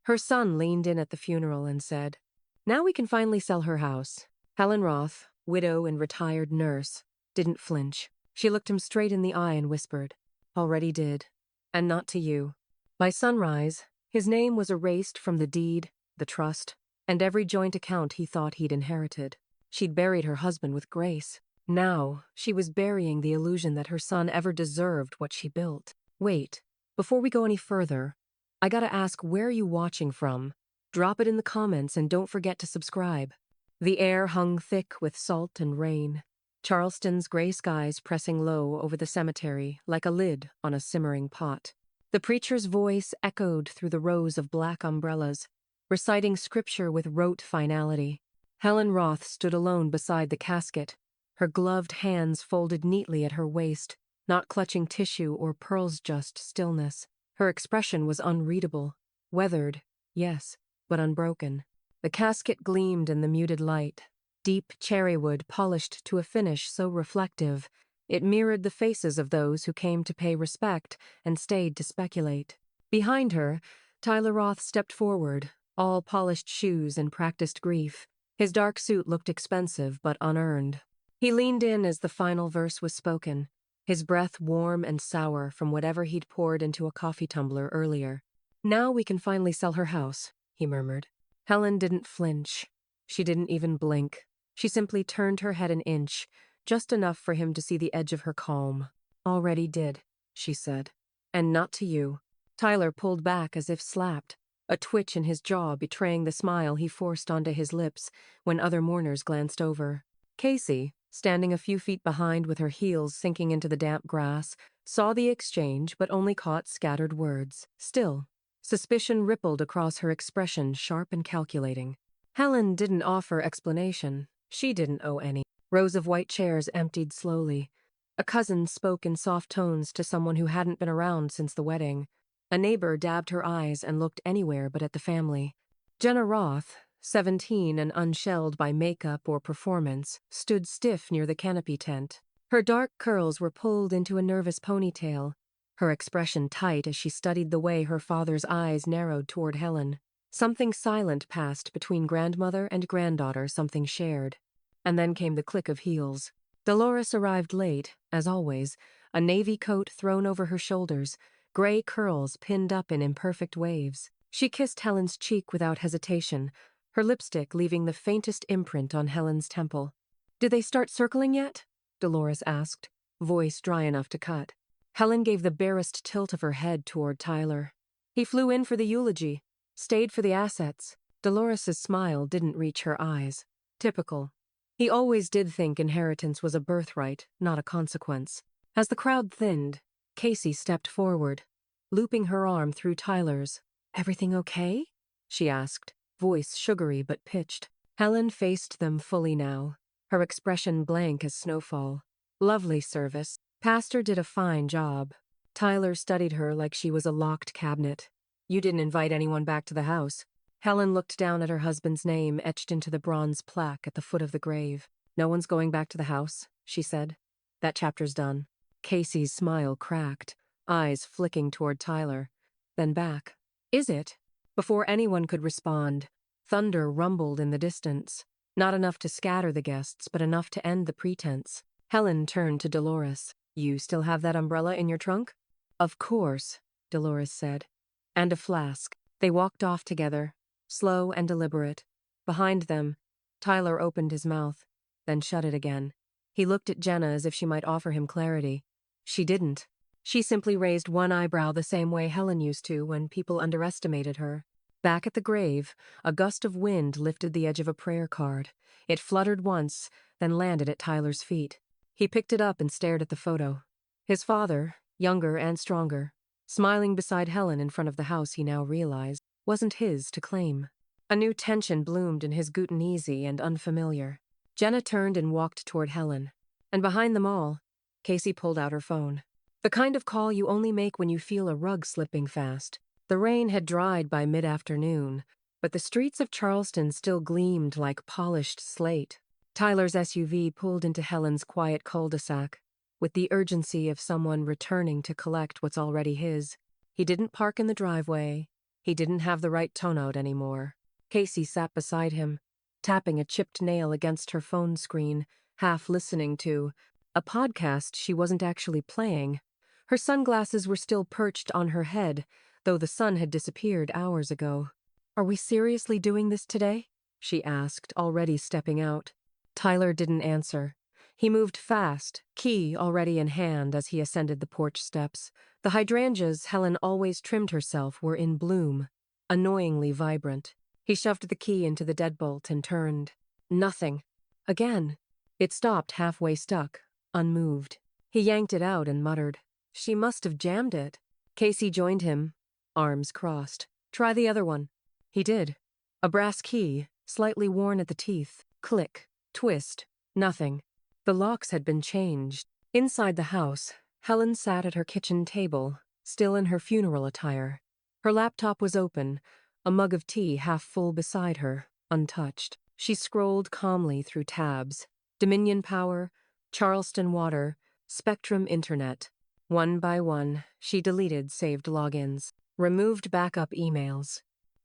Her son leaned in at the funeral and said, "Now we can finally sell her house." Helen Roth, widow and retired nurse, didn't flinch. She looked him straight in the eye and whispered, "Already did. And not to you." By sunrise, his name was erased from the deed, the trust, and every joint account he thought he'd inherited. She'd buried her husband with grace. Now, she was burying the illusion that her son ever deserved what she built. Wait, before we go any further, I gotta ask, where are you watching from? Drop it in the comments and don't forget to subscribe. The air hung thick with salt and rain. Charleston's gray skies pressing low over the cemetery like a lid on a simmering pot. The preacher's voice echoed through the rows of black umbrellas, reciting scripture with rote finality. Helen Roth stood alone beside the casket, her gloved hands folded neatly at her waist, not clutching tissue or pearls, just stillness. Her expression was unreadable. Weathered, yes, but unbroken. The casket gleamed in the muted light. Deep cherrywood polished to a finish so reflective, it mirrored the faces of those who came to pay respect and stayed to speculate. Behind her, Tyler Roth stepped forward, all polished shoes and practiced grief. His dark suit looked expensive but unearned. He leaned in as the final verse was spoken, his breath warm and sour from whatever he'd poured into a coffee tumbler earlier. "Now we can finally sell her house," he murmured. Helen didn't flinch. She didn't even blink. She simply turned her head an inch, just enough for him to see the edge of her calm. "Already did," she said. "And not to you." Tyler pulled back as if slapped, a twitch in his jaw betraying the smile he forced onto his lips when other mourners glanced over. Casey, standing a few feet behind with her heels sinking into the damp grass, saw the exchange but only caught scattered words. Still, suspicion rippled across her expression, sharp and calculating. Helen didn't offer explanation. She didn't owe any. Rows of white chairs emptied slowly. A cousin spoke in soft tones to someone who hadn't been around since the wedding. A neighbor dabbed her eyes and looked anywhere but at the family. Jenna Roth, 17 and unshelled by makeup or performance, stood stiff near the canopy tent. Her dark curls were pulled into a nervous ponytail, her expression tight as she studied the way her father's eyes narrowed toward Helen. Something silent passed between grandmother and granddaughter, something shared. And then came the click of heels. Dolores arrived late, as always, a navy coat thrown over her shoulders, gray curls pinned up in imperfect waves. She kissed Helen's cheek without hesitation, her lipstick leaving the faintest imprint on Helen's temple. "Did they start circling yet?" Dolores asked, voice dry enough to cut. Helen gave the barest tilt of her head toward Tyler. "He flew in for the eulogy, stayed for the assets." Dolores's smile didn't reach her eyes. Typical. He always did think inheritance was a birthright, not a consequence. As the crowd thinned, Casey stepped forward, looping her arm through Tyler's. "Everything okay?" she asked, voice sugary but pitched. Helen faced them fully now, her expression blank as snowfall. "Lovely service. Pastor did a fine job." Tyler studied her like she was a locked cabinet. "You didn't invite anyone back to the house." Helen looked down at her husband's name etched into the bronze plaque at the foot of the grave. "No one's going back to the house," she said. "That chapter's done." Casey's smile cracked, eyes flicking toward Tyler, then back. "Is it?" Before anyone could respond, thunder rumbled in the distance. Not enough to scatter the guests, but enough to end the pretense. Helen turned to Dolores. "You still have that umbrella in your trunk?" "Of course," Dolores said. "And a flask." They walked off together, slow and deliberate. Behind them, Tyler opened his mouth, then shut it again. He looked at Jenna as if she might offer him clarity. She didn't. She simply raised one eyebrow the same way Helen used to when people underestimated her. Back at the grave, a gust of wind lifted the edge of a prayer card. It fluttered once, then landed at Tyler's feet. He picked it up and stared at the photo. His father, younger and stronger, smiling beside Helen in front of the house he now realized wasn't his to claim. A new tension bloomed in his Gutanese and unfamiliar. Jenna turned and walked toward Helen. And behind them all, Casey pulled out her phone. The kind of call you only make when you feel a rug slipping fast. The rain had dried by mid-afternoon, but the streets of Charleston still gleamed like polished slate. Tyler's SUV pulled into Helen's quiet cul-de-sac, with the urgency of someone returning to collect what's already his. He didn't park in the driveway. He didn't have the right tone out anymore. Casey sat beside him, tapping a chipped nail against her phone screen, half listening to a podcast she wasn't actually playing. Her sunglasses were still perched on her head, though the sun had disappeared hours ago. "Are we seriously doing this today?" she asked, already stepping out. Tyler didn't answer. He moved fast, key already in hand as he ascended the porch steps. The hydrangeas Helen always trimmed herself were in bloom, annoyingly vibrant. He shoved the key into the deadbolt and turned. Nothing. Again. It stopped halfway stuck, unmoved. He yanked it out and muttered, "She must have jammed it." Casey joined him, arms crossed. "Try the other one." He did. A brass key, slightly worn at the teeth. Click. Twist. Nothing. The locks had been changed. Inside the house, Helen sat at her kitchen table, still in her funeral attire. Her laptop was open, a mug of tea half full beside her, untouched. She scrolled calmly through tabs. Dominion Power, Charleston Water, Spectrum Internet. One by one, she deleted saved logins, removed backup emails,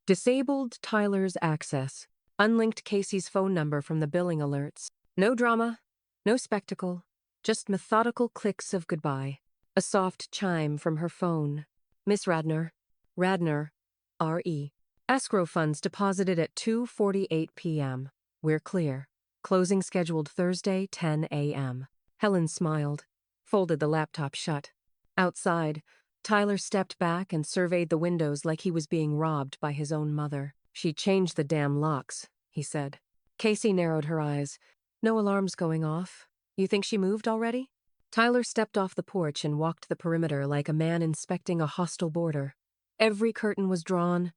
disabled Tyler's access, unlinked Casey's phone number from the billing alerts. No drama, no spectacle, just methodical clicks of goodbye. A soft chime from her phone. "Miss Radner. Radner. R.E. Escrow funds deposited at 2:48 p.m. We're clear. Closing scheduled Thursday, 10 a.m. Helen smiled, folded the laptop shut. Outside, Tyler stepped back and surveyed the windows like he was being robbed by his own mother. "She changed the damn locks," he said. Casey narrowed her eyes. "No alarms going off. You think she moved already?" Tyler stepped off the porch and walked the perimeter like a man inspecting a hostile border. Every curtain was drawn,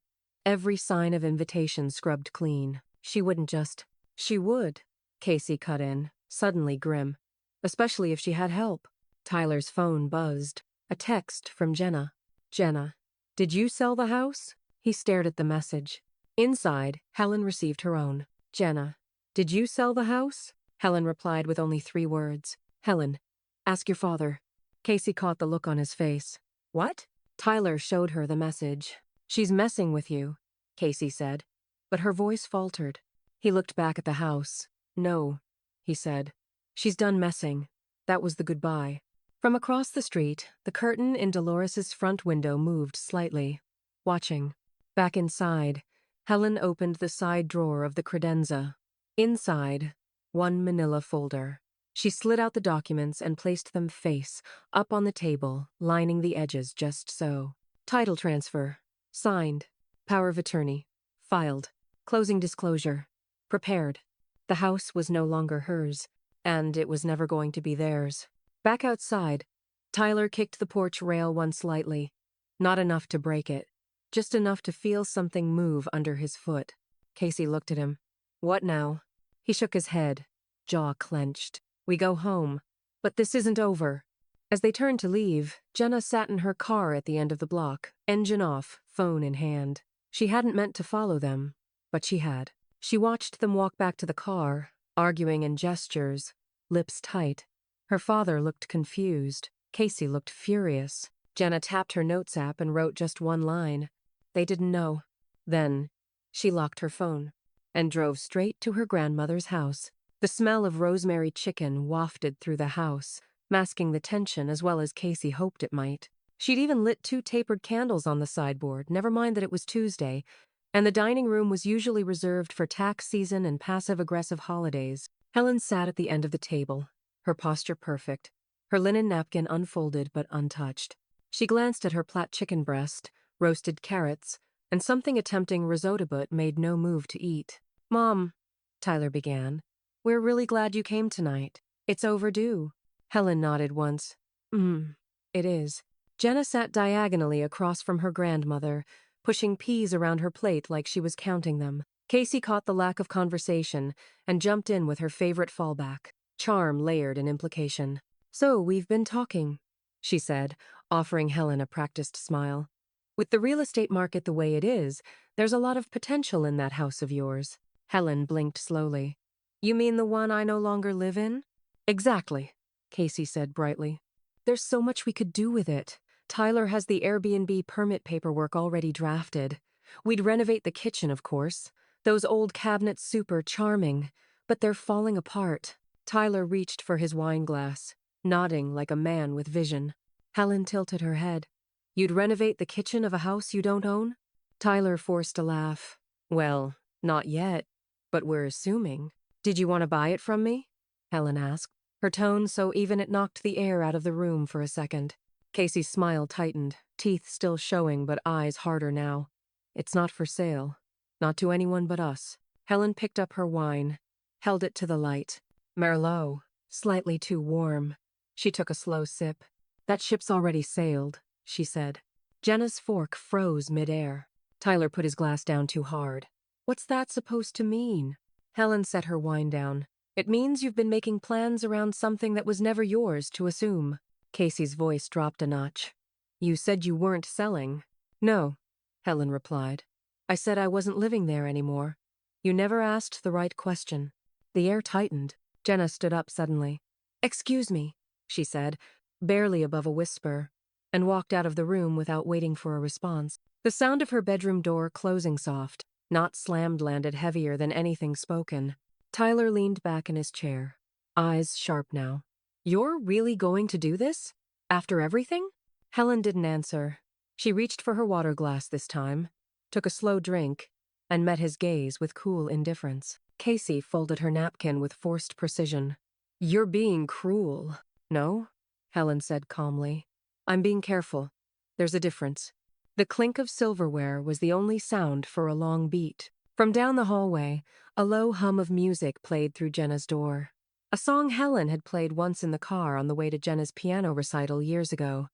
every sign of invitation scrubbed clean. "She wouldn't just—" "She would," Casey cut in, suddenly grim. "Especially if she had help." Tyler's phone buzzed. A text from Jenna. "Jenna, did you sell the house?" He stared at the message. Inside, Helen received her own. "Jenna, did you sell the house?" Helen replied with only 3 words. "Helen, ask your father." Casey caught the look on his face. "What?" Tyler showed her the message. "She's messing with you," Casey said, but her voice faltered. He looked back at the house. "No," he said. "She's done messing. That was the goodbye." From across the street, the curtain in Dolores's front window moved slightly, watching. Back inside, Helen opened the side drawer of the credenza. Inside, one manila folder. She slid out the documents and placed them face up on the table, lining the edges just so. Title transfer. Signed. Power of attorney. Filed. Closing disclosure. Prepared. The house was no longer hers, and it was never going to be theirs. Back outside, Tyler kicked the porch rail once lightly. Not enough to break it. Just enough to feel something move under his foot. Casey looked at him. "What now?" He shook his head, jaw clenched. "We go home. But this isn't over." As they turned to leave, Jenna sat in her car at the end of the block, engine off, phone in hand. She hadn't meant to follow them, but she had. She watched them walk back to the car, arguing in gestures, lips tight. Her father looked confused. Casey looked furious. Jenna tapped her notes app and wrote just one line. They didn't know. Then, she locked her phone and drove straight to her grandmother's house. The smell of rosemary chicken wafted through the house, masking the tension as well as Casey hoped it might. She'd even lit 2 tapered candles on the sideboard, never mind that it was Tuesday, and the dining room was usually reserved for tax season and passive-aggressive holidays. Helen sat at the end of the table, her posture perfect, her linen napkin unfolded but untouched. She glanced at her plat chicken breast, roasted carrots, and something attempting risotto but made no move to eat. "Mom," Tyler began, "we're really glad you came tonight. It's overdue." Helen nodded once. It is." Jenna sat diagonally across from her grandmother, pushing peas around her plate like she was counting them. Casey caught the lack of conversation and jumped in with her favorite fallback. Charm layered in implication. "So, we've been talking," she said, offering Helen a practiced smile. "With the real estate market the way it is, there's a lot of potential in that house of yours." Helen blinked slowly. "You mean the one I no longer live in?" "Exactly," Casey said brightly. "There's so much we could do with it. Tyler has the Airbnb permit paperwork already drafted. We'd renovate the kitchen, of course. Those old cabinets super charming, but they're falling apart. Tyler reached for his wine glass, nodding like a man with vision. Helen tilted her head. You'd renovate the kitchen of a house you don't own? Tyler forced a laugh. Well, not yet, but we're assuming. Did you want to buy it from me? Helen asked, her tone so even it knocked the air out of the room for a second. Casey's smile tightened, teeth still showing but eyes harder now. It's not for sale. Not to anyone but us. Helen picked up her wine, held it to the light. Merlot, slightly too warm. She took a slow sip. That ship's already sailed, she said. Jenna's fork froze midair. Tyler put his glass down too hard. What's that supposed to mean? Helen set her wine down. It means you've been making plans around something that was never yours to assume. Casey's voice dropped a notch. You said you weren't selling. No, Helen replied. I said I wasn't living there anymore. You never asked the right question. The air tightened. Jenna stood up suddenly. Excuse me, she said, barely above a whisper, and walked out of the room without waiting for a response. The sound of her bedroom door closing soft, not slammed, landed heavier than anything spoken. Tyler leaned back in his chair, eyes sharp now. You're really going to do this? After everything? Helen didn't answer. She reached for her water glass this time, took a slow drink, and met his gaze with cool indifference. Casey folded her napkin with forced precision. You're being cruel. No? Helen said calmly. I'm being careful. There's a difference. The clink of silverware was the only sound for a long beat. From down the hallway, a low hum of music played through Jenna's door. A song Helen had played once in the car on the way to Jenna's piano recital years ago.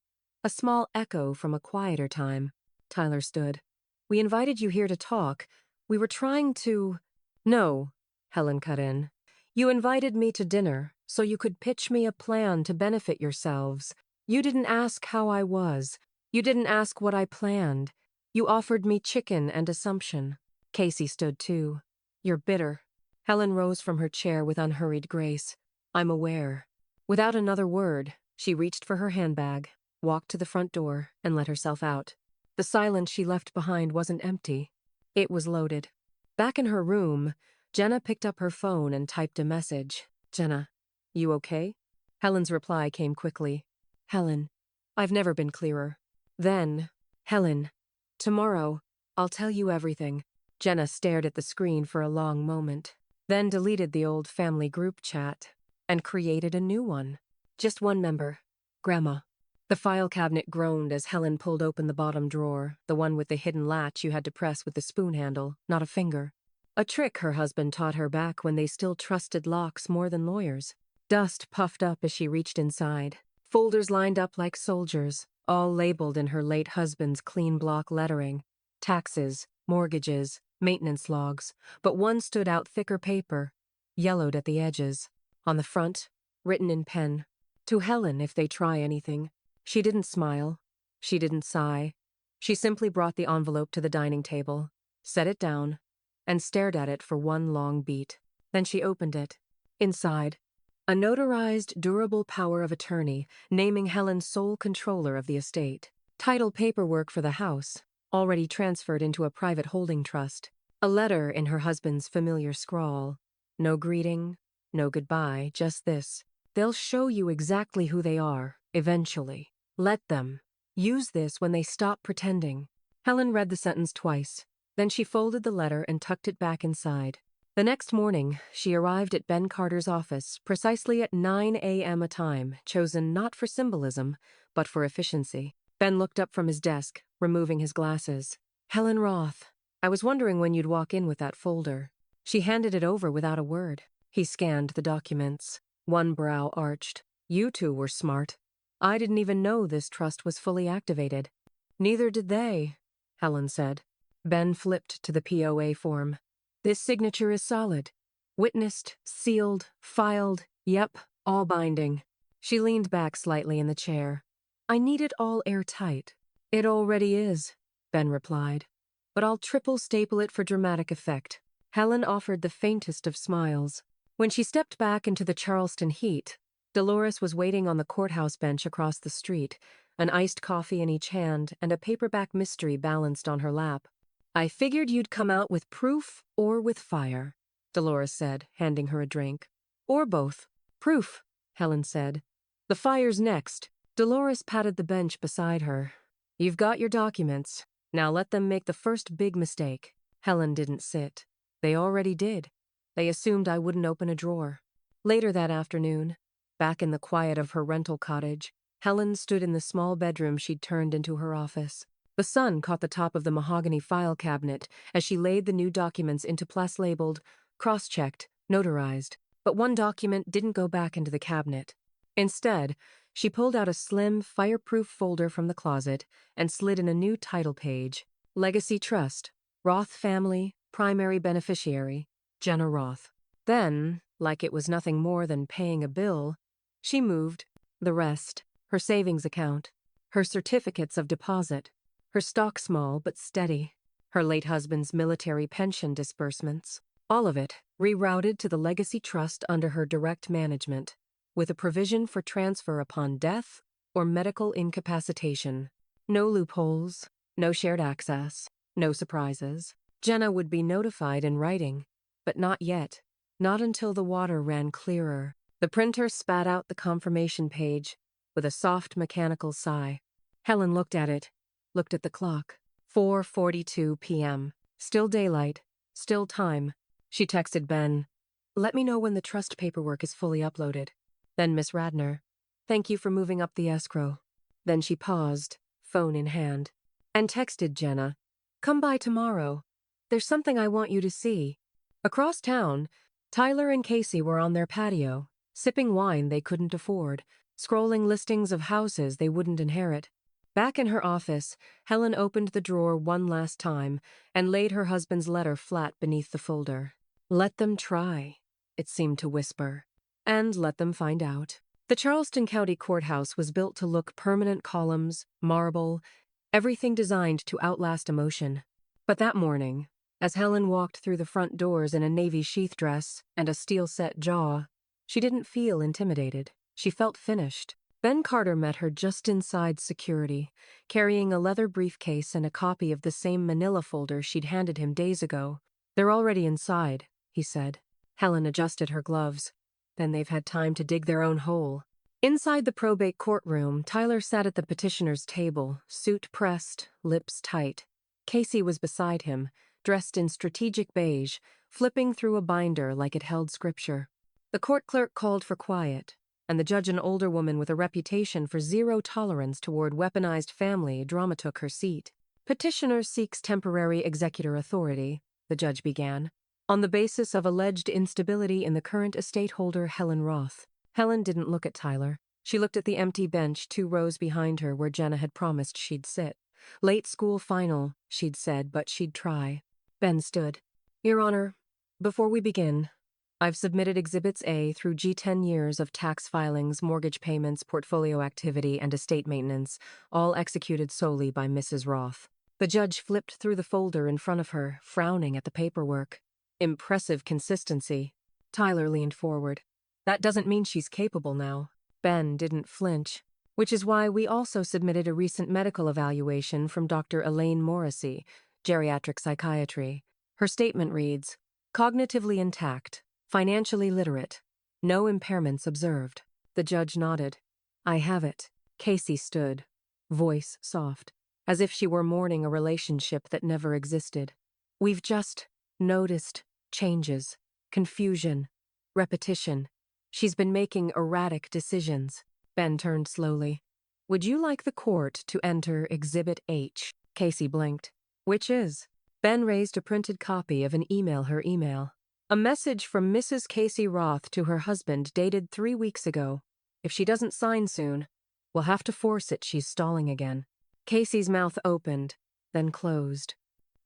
A small echo from a quieter time. Tyler stood. We invited you here to talk. We were trying to... No, Helen cut in. You invited me to dinner so you could pitch me a plan to benefit yourselves. You didn't ask how I was. You didn't ask what I planned. You offered me chicken and assumption. Casey stood too. You're bitter. Helen rose from her chair with unhurried grace. I'm aware. Without another word, she reached for her handbag, walked to the front door, and let herself out. The silence she left behind wasn't empty. It was loaded. Back in her room, Jenna picked up her phone and typed a message. Jenna, you okay? Helen's reply came quickly. Helen, I've never been clearer. Then, Helen, tomorrow, I'll tell you everything. Jenna stared at the screen for a long moment, then deleted the old family group chat and created a new one. Just one member, Grandma. The file cabinet groaned as Helen pulled open the bottom drawer, the one with the hidden latch you had to press with the spoon handle, not a finger. A trick her husband taught her back when they still trusted locks more than lawyers. Dust puffed up as she reached inside. Folders lined up like soldiers, all labeled in her late husband's clean block lettering. Taxes, mortgages, maintenance logs, but one stood out thicker paper, yellowed at the edges. On the front, written in pen, to Helen if they try anything. She didn't smile. She didn't sigh. She simply brought the envelope to the dining table, set it down, and stared at it for one long beat. Then she opened it. Inside, a notarized, durable power of attorney naming Helen sole controller of the estate. Title paperwork for the house, already transferred into a private holding trust. A letter in her husband's familiar scrawl. No greeting, no goodbye, just this. They'll show you exactly who they are, eventually. Let them. Use this when they stop pretending. Helen read the sentence twice. Then she folded the letter and tucked it back inside. The next morning, she arrived at Ben Carter's office precisely at 9 a.m. a time, chosen not for symbolism, but for efficiency. Ben looked up from his desk, removing his glasses. Helen Roth, I was wondering when you'd walk in with that folder. She handed it over without a word. He scanned the documents. One brow arched. You two were smart. I didn't even know this trust was fully activated. Neither did they, Helen said. Ben flipped to the POA form. This signature is solid. Witnessed, sealed, filed, yep, all binding. She leaned back slightly in the chair. I need it all airtight. It already is, Ben replied. But I'll triple staple it for dramatic effect. Helen offered the faintest of smiles. When she stepped back into the Charleston heat, Dolores was waiting on the courthouse bench across the street, an iced coffee in each hand and a paperback mystery balanced on her lap. I figured you'd come out with proof or with fire, Dolores said, handing her a drink. Or both. Proof, Helen said. The fire's next. Dolores patted the bench beside her. You've got your documents. Now let them make the first big mistake. Helen didn't sit. They already did. They assumed I wouldn't open a drawer. Later that afternoon, back in the quiet of her rental cottage, Helen stood in the small bedroom she'd turned into her office. The sun caught the top of the mahogany file cabinet as she laid the new documents into place labeled, cross-checked, notarized. But one document didn't go back into the cabinet. Instead, she pulled out a slim, fireproof folder from the closet and slid in a new title page. Legacy Trust, Roth Family, Primary Beneficiary, Jenna Roth. Then, like it was nothing more than paying a bill, she moved the rest, her savings account, her certificates of deposit, her stock small but steady, her late husband's military pension disbursements, all of it rerouted to the Legacy Trust under her direct management, with a provision for transfer upon death or medical incapacitation. No loopholes, no shared access, no surprises. Jenna would be notified in writing, but not yet. Not until the water ran clearer. The printer spat out the confirmation page with a soft mechanical sigh. Helen looked at it, looked at the clock. 4:42 p.m. Still daylight, still time. She texted Ben, "Let me know when the trust paperwork is fully uploaded." Then Miss Radner, "Thank you for moving up the escrow." Then she paused, phone in hand, and texted Jenna, "Come by tomorrow. There's something I want you to see." Across town, Tyler and Casey were on their patio, sipping wine they couldn't afford, scrolling listings of houses they wouldn't inherit. Back in her office, Helen opened the drawer one last time and laid her husband's letter flat beneath the folder. Let them try, it seemed to whisper, and let them find out. The Charleston County Courthouse was built to look permanent columns, marble, everything designed to outlast emotion. But that morning, as Helen walked through the front doors in a navy sheath dress and a steel-set jaw, she didn't feel intimidated. She felt finished. Ben Carter met her just inside security, carrying a leather briefcase and a copy of the same manila folder she'd handed him days ago. "They're already inside," he said. Helen adjusted her gloves. Then they've had time to dig their own hole. Inside the probate courtroom, Tyler sat at the petitioner's table, suit pressed, lips tight. Casey was beside him, dressed in strategic beige, flipping through a binder like it held scripture. The court clerk called for quiet, and the judge, an older woman with a reputation for zero tolerance toward weaponized family, drama took her seat. "Petitioner seeks temporary executor authority," the judge began, "on the basis of alleged instability in the current estate holder, Helen Roth." Helen didn't look at Tyler. She looked at the empty bench 2 rows behind her where Jenna had promised she'd sit. Late school final, she'd said, but she'd try. Ben stood. "Your Honor, before we begin, I've submitted Exhibits A through G 10 years of tax filings, mortgage payments, portfolio activity, and estate maintenance, all executed solely by Mrs. Roth." The judge flipped through the folder in front of her, frowning at the paperwork. Impressive consistency. Tyler leaned forward. "That doesn't mean she's capable now." Ben didn't flinch. "Which is why we also submitted a recent medical evaluation from Dr. Elaine Morrissey, geriatric psychiatry. Her statement reads, cognitively intact, financially literate, no impairments observed." The judge nodded. "I have it." Casey stood, voice soft, as if she were mourning a relationship that never existed. "We've just noticed changes, confusion, repetition. She's been making erratic decisions." Ben turned slowly. "Would you like the court to enter Exhibit H?" Casey blinked. "Which is?" Ben raised a printed copy of an her email. "A message from Mrs. Casey Roth to her husband dated 3 weeks ago. If she doesn't sign soon, we'll have to force it. She's stalling again." Casey's mouth opened, then closed.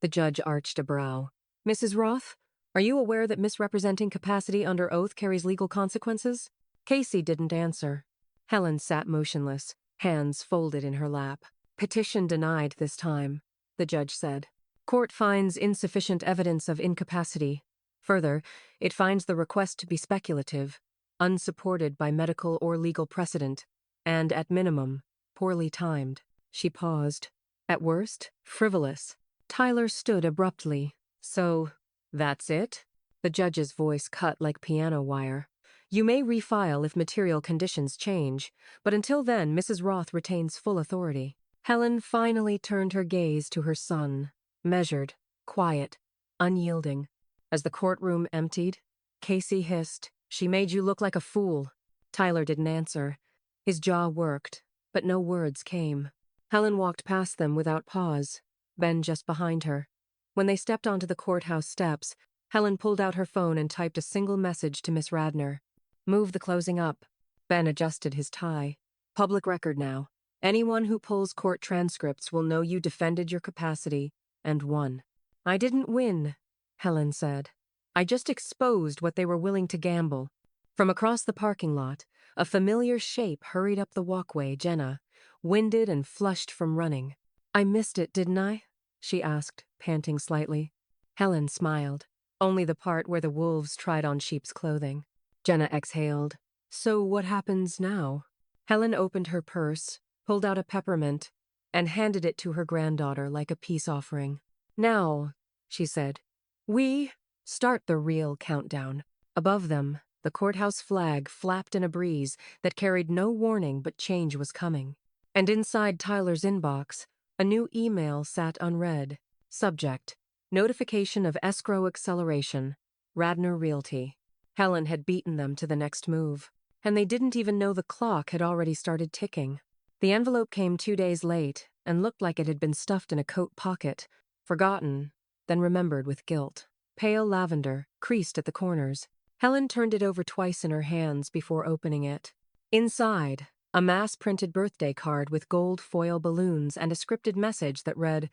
The judge arched a brow. "Mrs. Roth, are you aware that misrepresenting capacity under oath carries legal consequences?" Casey didn't answer. Helen sat motionless, hands folded in her lap. "Petition denied this time," the judge said. "Court finds insufficient evidence of incapacity. Further, it finds the request to be speculative, unsupported by medical or legal precedent, and, at minimum, poorly timed." She paused. "At worst, frivolous." Tyler stood abruptly. So, that's it? The judge's voice cut like piano wire. You may refile if material conditions change, but until then, Mrs. Roth retains full authority. Helen finally turned her gaze to her son, measured, quiet, unyielding. As the courtroom emptied, Casey hissed, "She made you look like a fool." Tyler didn't answer. His jaw worked, but no words came. Helen walked past them without pause, Ben just behind her. When they stepped onto the courthouse steps, Helen pulled out her phone and typed a single message to Miss Radner. "Move the closing up." Ben adjusted his tie. "Public record now. Anyone who pulls court transcripts will know you defended your capacity and won." "I didn't win," Helen said. "I just exposed what they were willing to gamble." From across the parking lot, a familiar shape hurried up the walkway. Jenna, winded and flushed from running. "I missed it, didn't I?" she asked, panting slightly. Helen smiled. "Only the part where the wolves tried on sheep's clothing." Jenna exhaled. "So what happens now?" Helen opened her purse, pulled out a peppermint, and handed it to her granddaughter like a peace offering. "Now," she said, "we start the real countdown." Above them, the courthouse flag flapped in a breeze that carried no warning but change was coming. And inside Tyler's inbox, a new email sat unread. Subject: Notification of escrow acceleration. Radner Realty. Helen had beaten them to the next move, and they didn't even know the clock had already started ticking. The envelope came 2 days late and looked like it had been stuffed in a coat pocket, forgotten, then remembered with guilt. Pale lavender, creased at the corners. Helen turned it over twice in her hands before opening it. Inside, a mass-printed birthday card with gold foil balloons and a scripted message that read,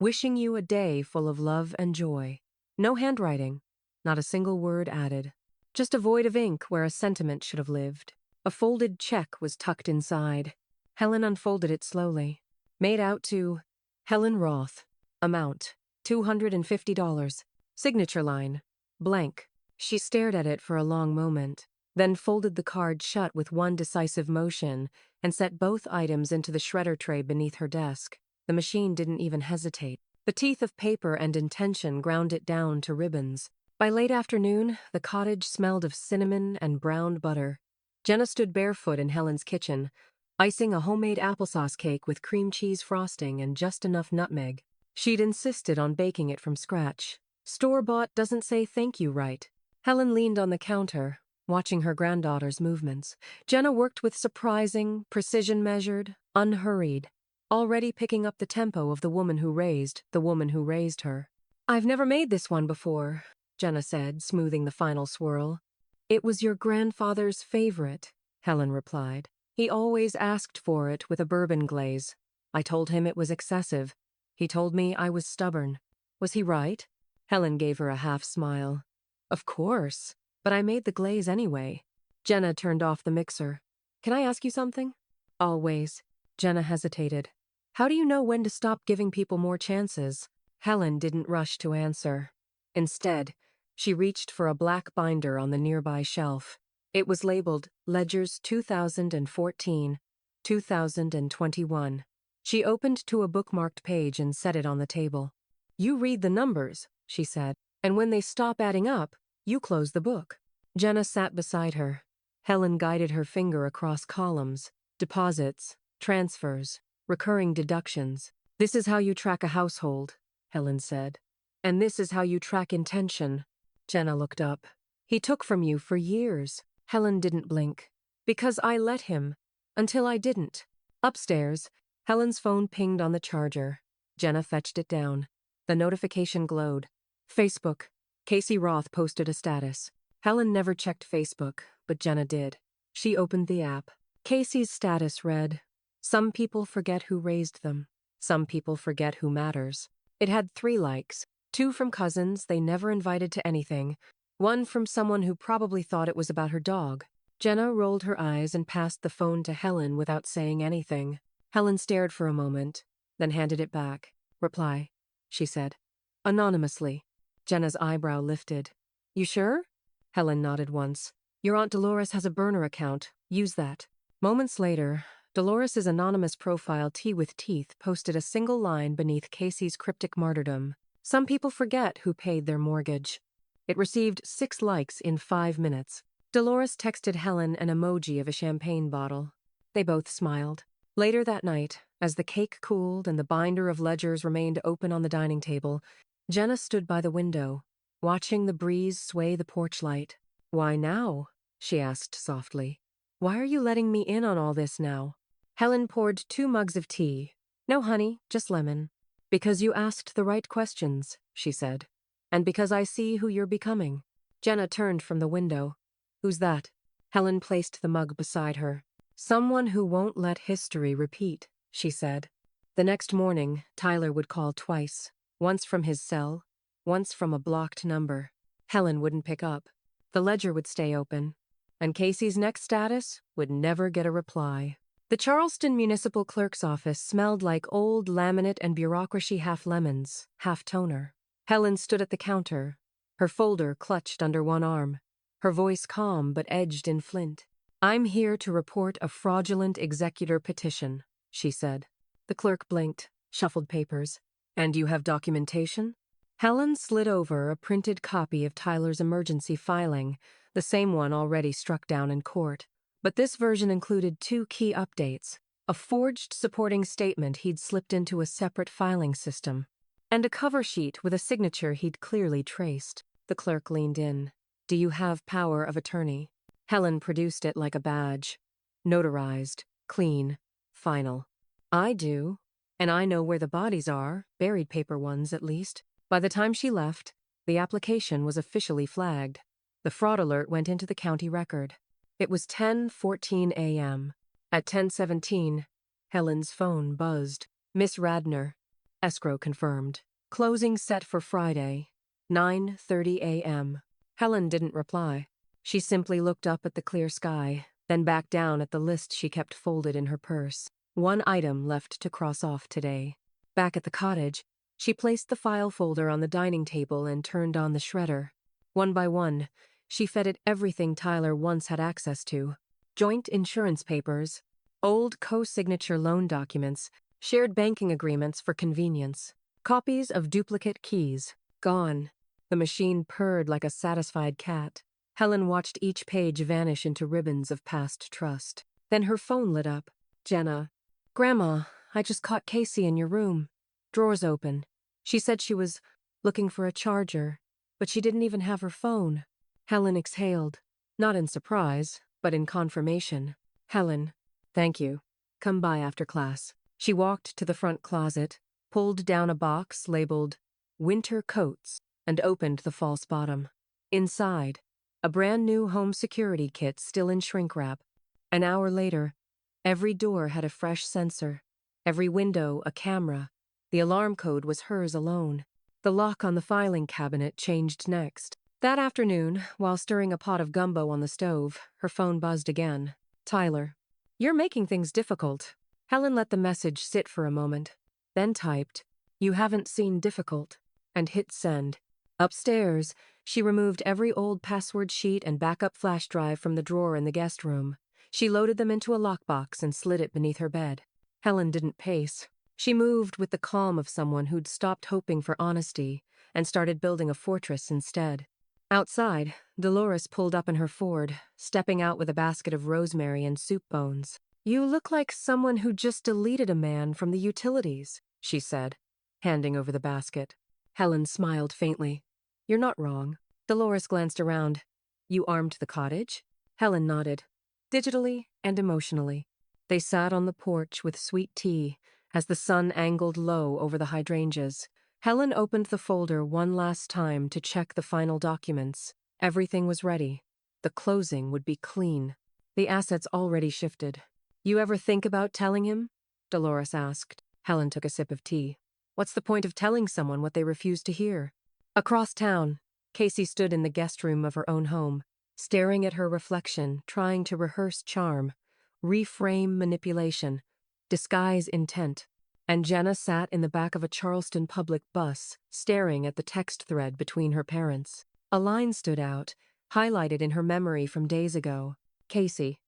"Wishing you a day full of love and joy." No handwriting, not a single word added. Just a void of ink where a sentiment should have lived. A folded check was tucked inside. Helen unfolded it slowly. Made out to Helen Roth. Amount: $250. Signature line: blank. She stared at it for a long moment, then folded the card shut with one decisive motion and set both items into the shredder tray beneath her desk. The machine didn't even hesitate. The teeth of paper and intention ground it down to ribbons. By late afternoon, the cottage smelled of cinnamon and browned butter. Jenna stood barefoot in Helen's kitchen, icing a homemade applesauce cake with cream cheese frosting and just enough nutmeg. She'd insisted on baking it from scratch. Store-bought doesn't say thank you right. Helen leaned on the counter, watching her granddaughter's movements. Jenna worked with surprising, precision-measured, unhurried, already picking up the tempo of the woman who raised her. "I've never made this one before," Jenna said, smoothing the final swirl. "It was your grandfather's favorite," Helen replied. "He always asked for it with a bourbon glaze. I told him it was excessive. He told me I was stubborn. Was he right?" Helen gave her a half smile. "Of course, but I made the glaze anyway." Jenna turned off the mixer. "Can I ask you something?" "Always." Jenna hesitated. "How do you know when to stop giving people more chances?" Helen didn't rush to answer. Instead, she reached for a black binder on the nearby shelf. It was labeled Ledgers 2014, 2021. She opened to a bookmarked page and set it on the table. "You read the numbers," she said, "and when they stop adding up, you close the book." Jenna sat beside her. Helen guided her finger across columns: deposits, transfers, recurring deductions. "This is how you track a household," Helen said. "And this is how you track intention." Jenna looked up. "He took from you for years." Helen didn't blink. "Because I let him. Until I didn't." Upstairs, Helen's phone pinged on the charger. Jenna fetched it down. The notification glowed. Facebook. Casey Roth posted a status. Helen never checked Facebook, but Jenna did. She opened the app. Casey's status read, "Some people forget who raised them. Some people forget who matters." It had 3 likes. 2 from cousins they never invited to anything. 1 from someone who probably thought it was about her dog. Jenna rolled her eyes and passed the phone to Helen without saying anything. Helen stared for a moment, then handed it back. "Reply," she said. "Anonymously." Jenna's eyebrow lifted. "You sure?" Helen nodded once. "Your Aunt Dolores has a burner account. Use that." Moments later, Dolores's anonymous profile Tea with Teeth posted a single line beneath Casey's cryptic martyrdom. Some people forget who paid their mortgage. It received 6 likes in 5 minutes. Dolores texted Helen an emoji of a champagne bottle. They both smiled. Later that night, as the cake cooled and the binder of ledgers remained open on the dining table, Jenna stood by the window, watching the breeze sway the porch light. "Why now?" she asked softly. "Why are you letting me in on all this now?" Helen poured 2 mugs of tea. "No honey, just lemon." "Because you asked the right questions," she said. "And because I see who you're becoming." Jenna turned from the window. "Who's that?" Helen placed the mug beside her. "Someone who won't let history repeat," she said. The next morning, Tyler would call twice, once from his cell, once from a blocked number. Helen wouldn't pick up. The ledger would stay open, and Casey's next status would never get a reply. The Charleston Municipal Clerk's office smelled like old laminate and bureaucracy, half lemons, half toner. Helen stood at the counter, her folder clutched under one arm, her voice calm but edged in flint. "I'm here to report a fraudulent executor petition," she said. The clerk blinked, shuffled papers. "And you have documentation?" Helen slid over a printed copy of Tyler's emergency filing, the same one already struck down in court. But this version included 2 key updates: a forged supporting statement he'd slipped into a separate filing system, and a cover sheet with a signature he'd clearly traced. The clerk leaned in. "Do you have power of attorney?" Helen produced it like a badge. Notarized, clean, final. "I do. And I know where the bodies are, buried paper ones at least." By the time she left, the application was officially flagged. The fraud alert went into the county record. It was 10:14 a.m. At 10:17, Helen's phone buzzed. "Miss Radner." Escrow confirmed. "Closing set for Friday, 9:30 a.m. Helen didn't reply. She simply looked up at the clear sky, then back down at the list she kept folded in her purse. 1 item left to cross off today. Back at the cottage, she placed the file folder on the dining table and turned on the shredder. One by one, she fed it everything Tyler once had access to: joint insurance papers, old co-signature loan documents, shared banking agreements for convenience, copies of duplicate keys. Gone. The machine purred like a satisfied cat. Helen watched each page vanish into ribbons of past trust. Then her phone lit up. "Jenna." "Grandma, I just caught Casey in your room. Drawers open. She said she was looking for a charger, but she didn't even have her phone." Helen exhaled, not in surprise, but in confirmation. "Helen, thank you. Come by after class." She walked to the front closet, pulled down a box labeled "Winter Coats," and opened the false bottom. Inside, a brand new home security kit still in shrink wrap. An hour later, every door had a fresh sensor, every window a camera. The alarm code was hers alone. The lock on the filing cabinet changed next. That afternoon, while stirring a pot of gumbo on the stove, her phone buzzed again. "Tyler, you're making things difficult." Helen let the message sit for a moment, then typed, "You haven't seen difficult," and hit send. Upstairs, she removed every old password sheet and backup flash drive from the drawer in the guest room. She loaded them into a lockbox and slid it beneath her bed. Helen didn't pace. She moved with the calm of someone who'd stopped hoping for honesty and started building a fortress instead. Outside, Dolores pulled up in her Ford, stepping out with a basket of rosemary and soup bones. "You look like someone who just deleted a man from the utilities," she said, handing over the basket. Helen smiled faintly. "You're not wrong." Dolores glanced around. "You armed the cottage?" Helen nodded, digitally and emotionally. They sat on the porch with sweet tea as the sun angled low over the hydrangeas. Helen opened the folder one last time to check the final documents. Everything was ready. The closing would be clean. The assets already shifted. "You ever think about telling him?" Dolores asked. Helen took a sip of tea. "What's the point of telling someone what they refuse to hear?" Across town, Casey stood in the guest room of her own home, staring at her reflection, trying to rehearse charm, reframe manipulation, disguise intent. And Jenna sat in the back of a Charleston public bus, staring at the text thread between her parents. A line stood out, highlighted in her memory from days ago. "Casey,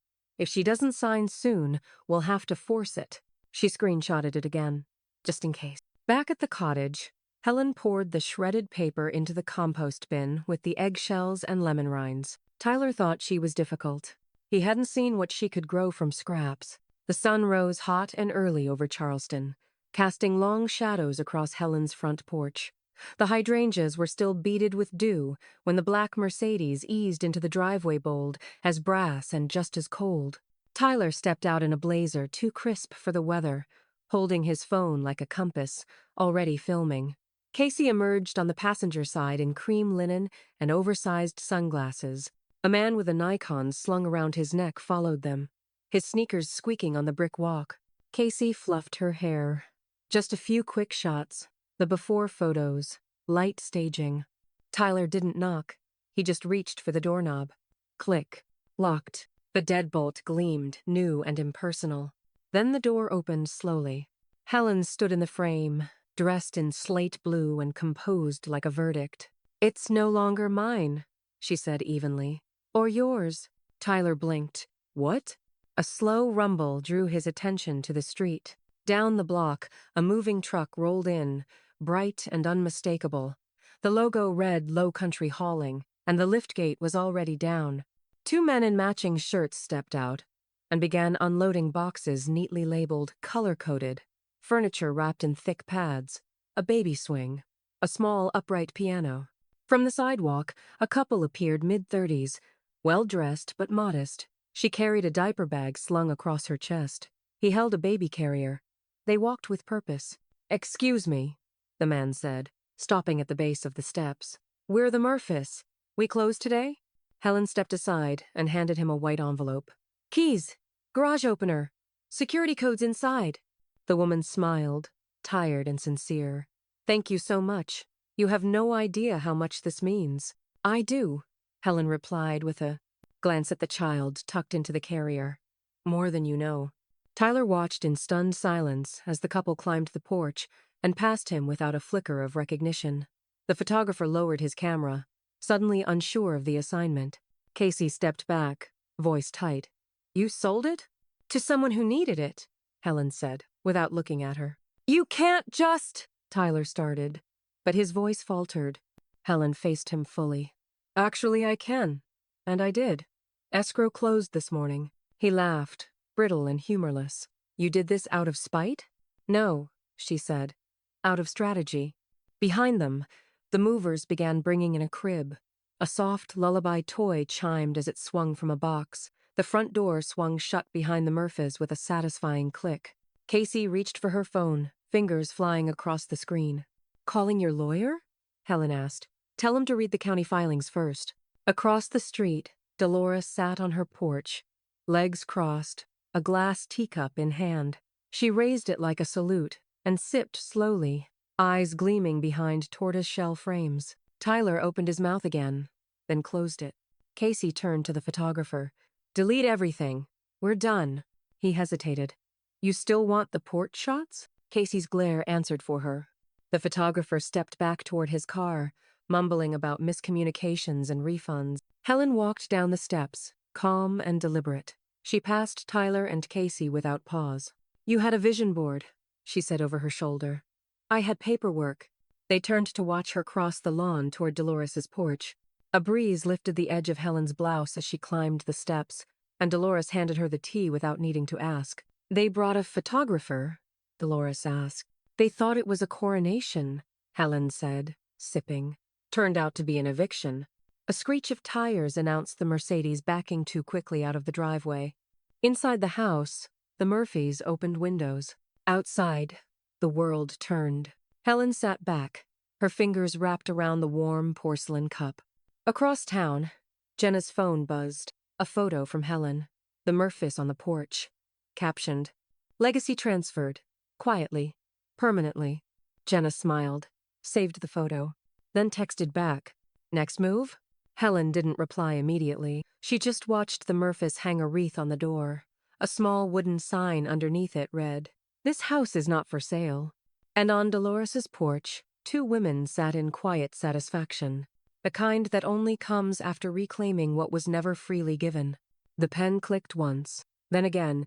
If she doesn't sign soon, we'll have to force it. She screenshotted it again, just in case. Back at the cottage, Helen poured the shredded paper into the compost bin with the eggshells and lemon rinds. Tyler thought she was difficult. He hadn't seen what she could grow from scraps. The sun rose hot and early over Charleston, casting long shadows across Helen's front porch. The hydrangeas were still beaded with dew when the black Mercedes eased into the driveway bold, as brass and just as cold. Tyler stepped out in a blazer too crisp for the weather, holding his phone like a compass, already filming. Casey emerged on the passenger side in cream linen and oversized sunglasses. A man with a Nikon slung around his neck followed them, his sneakers squeaking on the brick walk. Casey fluffed her hair. Just a few quick shots, the before photos, light staging. Tyler didn't knock. He just reached for the doorknob. Click. Locked. The deadbolt gleamed, new and impersonal. Then the door opened slowly. Helen stood in the frame, dressed in slate blue and composed like a verdict. "It's no longer mine," she said evenly. "Or yours." Tyler blinked. "What?" A slow rumble drew his attention to the street. Down the block, a moving truck rolled in, bright and unmistakable. The logo read Low Country Hauling, and the liftgate was already down. Two men in matching shirts stepped out and began unloading boxes neatly labeled color-coded, furniture wrapped in thick pads, a baby swing, a small upright piano. From the sidewalk, a couple appeared mid-30s, well-dressed but modest. She carried a diaper bag slung across her chest. He held a baby carrier. They walked with purpose. "Excuse me," the man said, stopping at the base of the steps. "We're the Murphys. We close today?" Helen stepped aside and handed him a white envelope. "Keys, garage opener, security codes inside." The woman smiled, tired and sincere. "Thank you so much. You have no idea how much this means." "I do," Helen replied with a glance at the child tucked into the carrier. "More than you know." Tyler watched in stunned silence as the couple climbed the porch and passed him without a flicker of recognition. The photographer lowered his camera, suddenly unsure of the assignment. Casey stepped back, voice tight. "You sold it?" "To someone who needed it," Helen said, without looking at her. "You can't just—" Tyler started, but his voice faltered. Helen faced him fully. "Actually, I can. And I did. Escrow closed this morning." He laughed, brittle and humorless. "You did this out of spite?" "No," she said. "Out of strategy." Behind them, the movers began bringing in a crib. A soft lullaby toy chimed as it swung from a box. The front door swung shut behind the Murphys with a satisfying click. Casey reached for her phone, fingers flying across the screen. "Calling your lawyer?" Helen asked. "Tell him to read the county filings first." Across the street, Dolores sat on her porch, legs crossed, a glass teacup in hand. She raised it like a salute and sipped slowly, eyes gleaming behind tortoise-shell frames. Tyler opened his mouth again, then closed it. Casey turned to the photographer. "Delete everything. We're done." He hesitated. "You still want the porch shots?" Casey's glare answered for her. The photographer stepped back toward his car, mumbling about miscommunications and refunds. Helen walked down the steps, calm and deliberate. She passed Tyler and Casey without pause. "You had a vision board," she said over her shoulder. "I had paperwork." They turned to watch her cross the lawn toward Dolores's porch. A breeze lifted the edge of Helen's blouse as she climbed the steps, and Dolores handed her the tea without needing to ask. "They brought a photographer?" Dolores asked. "They thought it was a coronation," Helen said, sipping. "Turned out to be an eviction." A screech of tires announced the Mercedes backing too quickly out of the driveway. Inside the house, the Murphys opened windows. Outside, the world turned. Helen sat back, her fingers wrapped around the warm porcelain cup. Across town, Jenna's phone buzzed. A photo from Helen. The Murphys on the porch. Captioned, "Legacy transferred. Quietly. Permanently." Jenna smiled, saved the photo, then texted back. "Next move?" Helen didn't reply immediately. She just watched the Murphys hang a wreath on the door. A small wooden sign underneath it read, "This house is not for sale." And on Dolores's porch, two women sat in quiet satisfaction, the kind that only comes after reclaiming what was never freely given. The pen clicked once, Then again,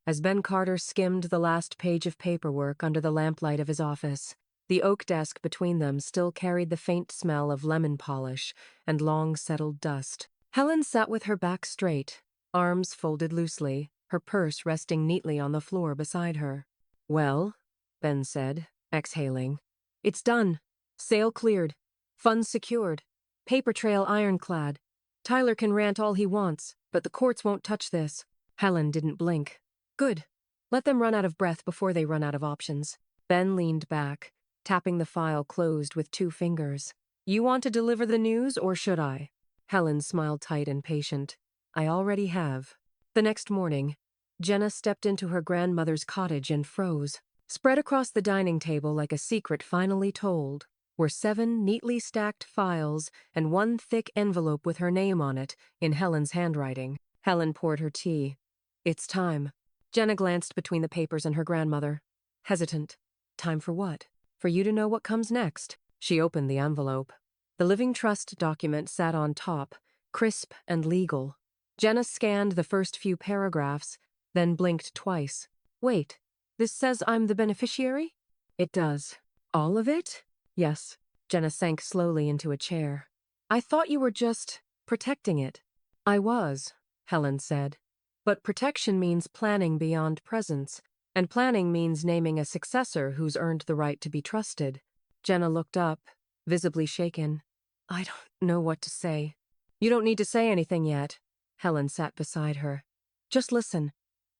as Ben Carter skimmed the last page of paperwork under the lamplight of his office, the oak desk between them still carried the faint smell of lemon polish and long-settled dust. Helen sat with her back straight, arms folded loosely, her purse resting neatly on the floor beside her. "Well," Ben said, exhaling. "It's done. Sale cleared. Funds secured. Paper trail ironclad. Tyler can rant all he wants, but the courts won't touch this." Helen didn't blink. "Good. Let them run out of breath before they run out of options." Ben leaned back, tapping the file closed with 2 fingers. "You want to deliver the news, or should I?" Helen smiled tight and patient. "I already have." The next morning, Jenna stepped into her grandmother's cottage and froze. Spread across the dining table like a secret finally told were 7 neatly stacked files and 1 thick envelope with her name on it in Helen's handwriting. Helen poured her tea. "It's time." Jenna glanced between the papers and her grandmother. Hesitant. "Time for what?" "For you to know what comes next." She opened the envelope. The living trust document sat on top, crisp and legal. Jenna scanned the first few paragraphs, then blinked twice. "Wait, this says I'm the beneficiary?" "It does." "All of it?" "Yes." Jenna sank slowly into a chair. "I thought you were just protecting it." "I was," Helen said. "But protection means planning beyond presence, and planning means naming a successor who's earned the right to be trusted." Jenna looked up, visibly shaken. "I don't know what to say." "You don't need to say anything yet." Helen sat beside her. "Just listen.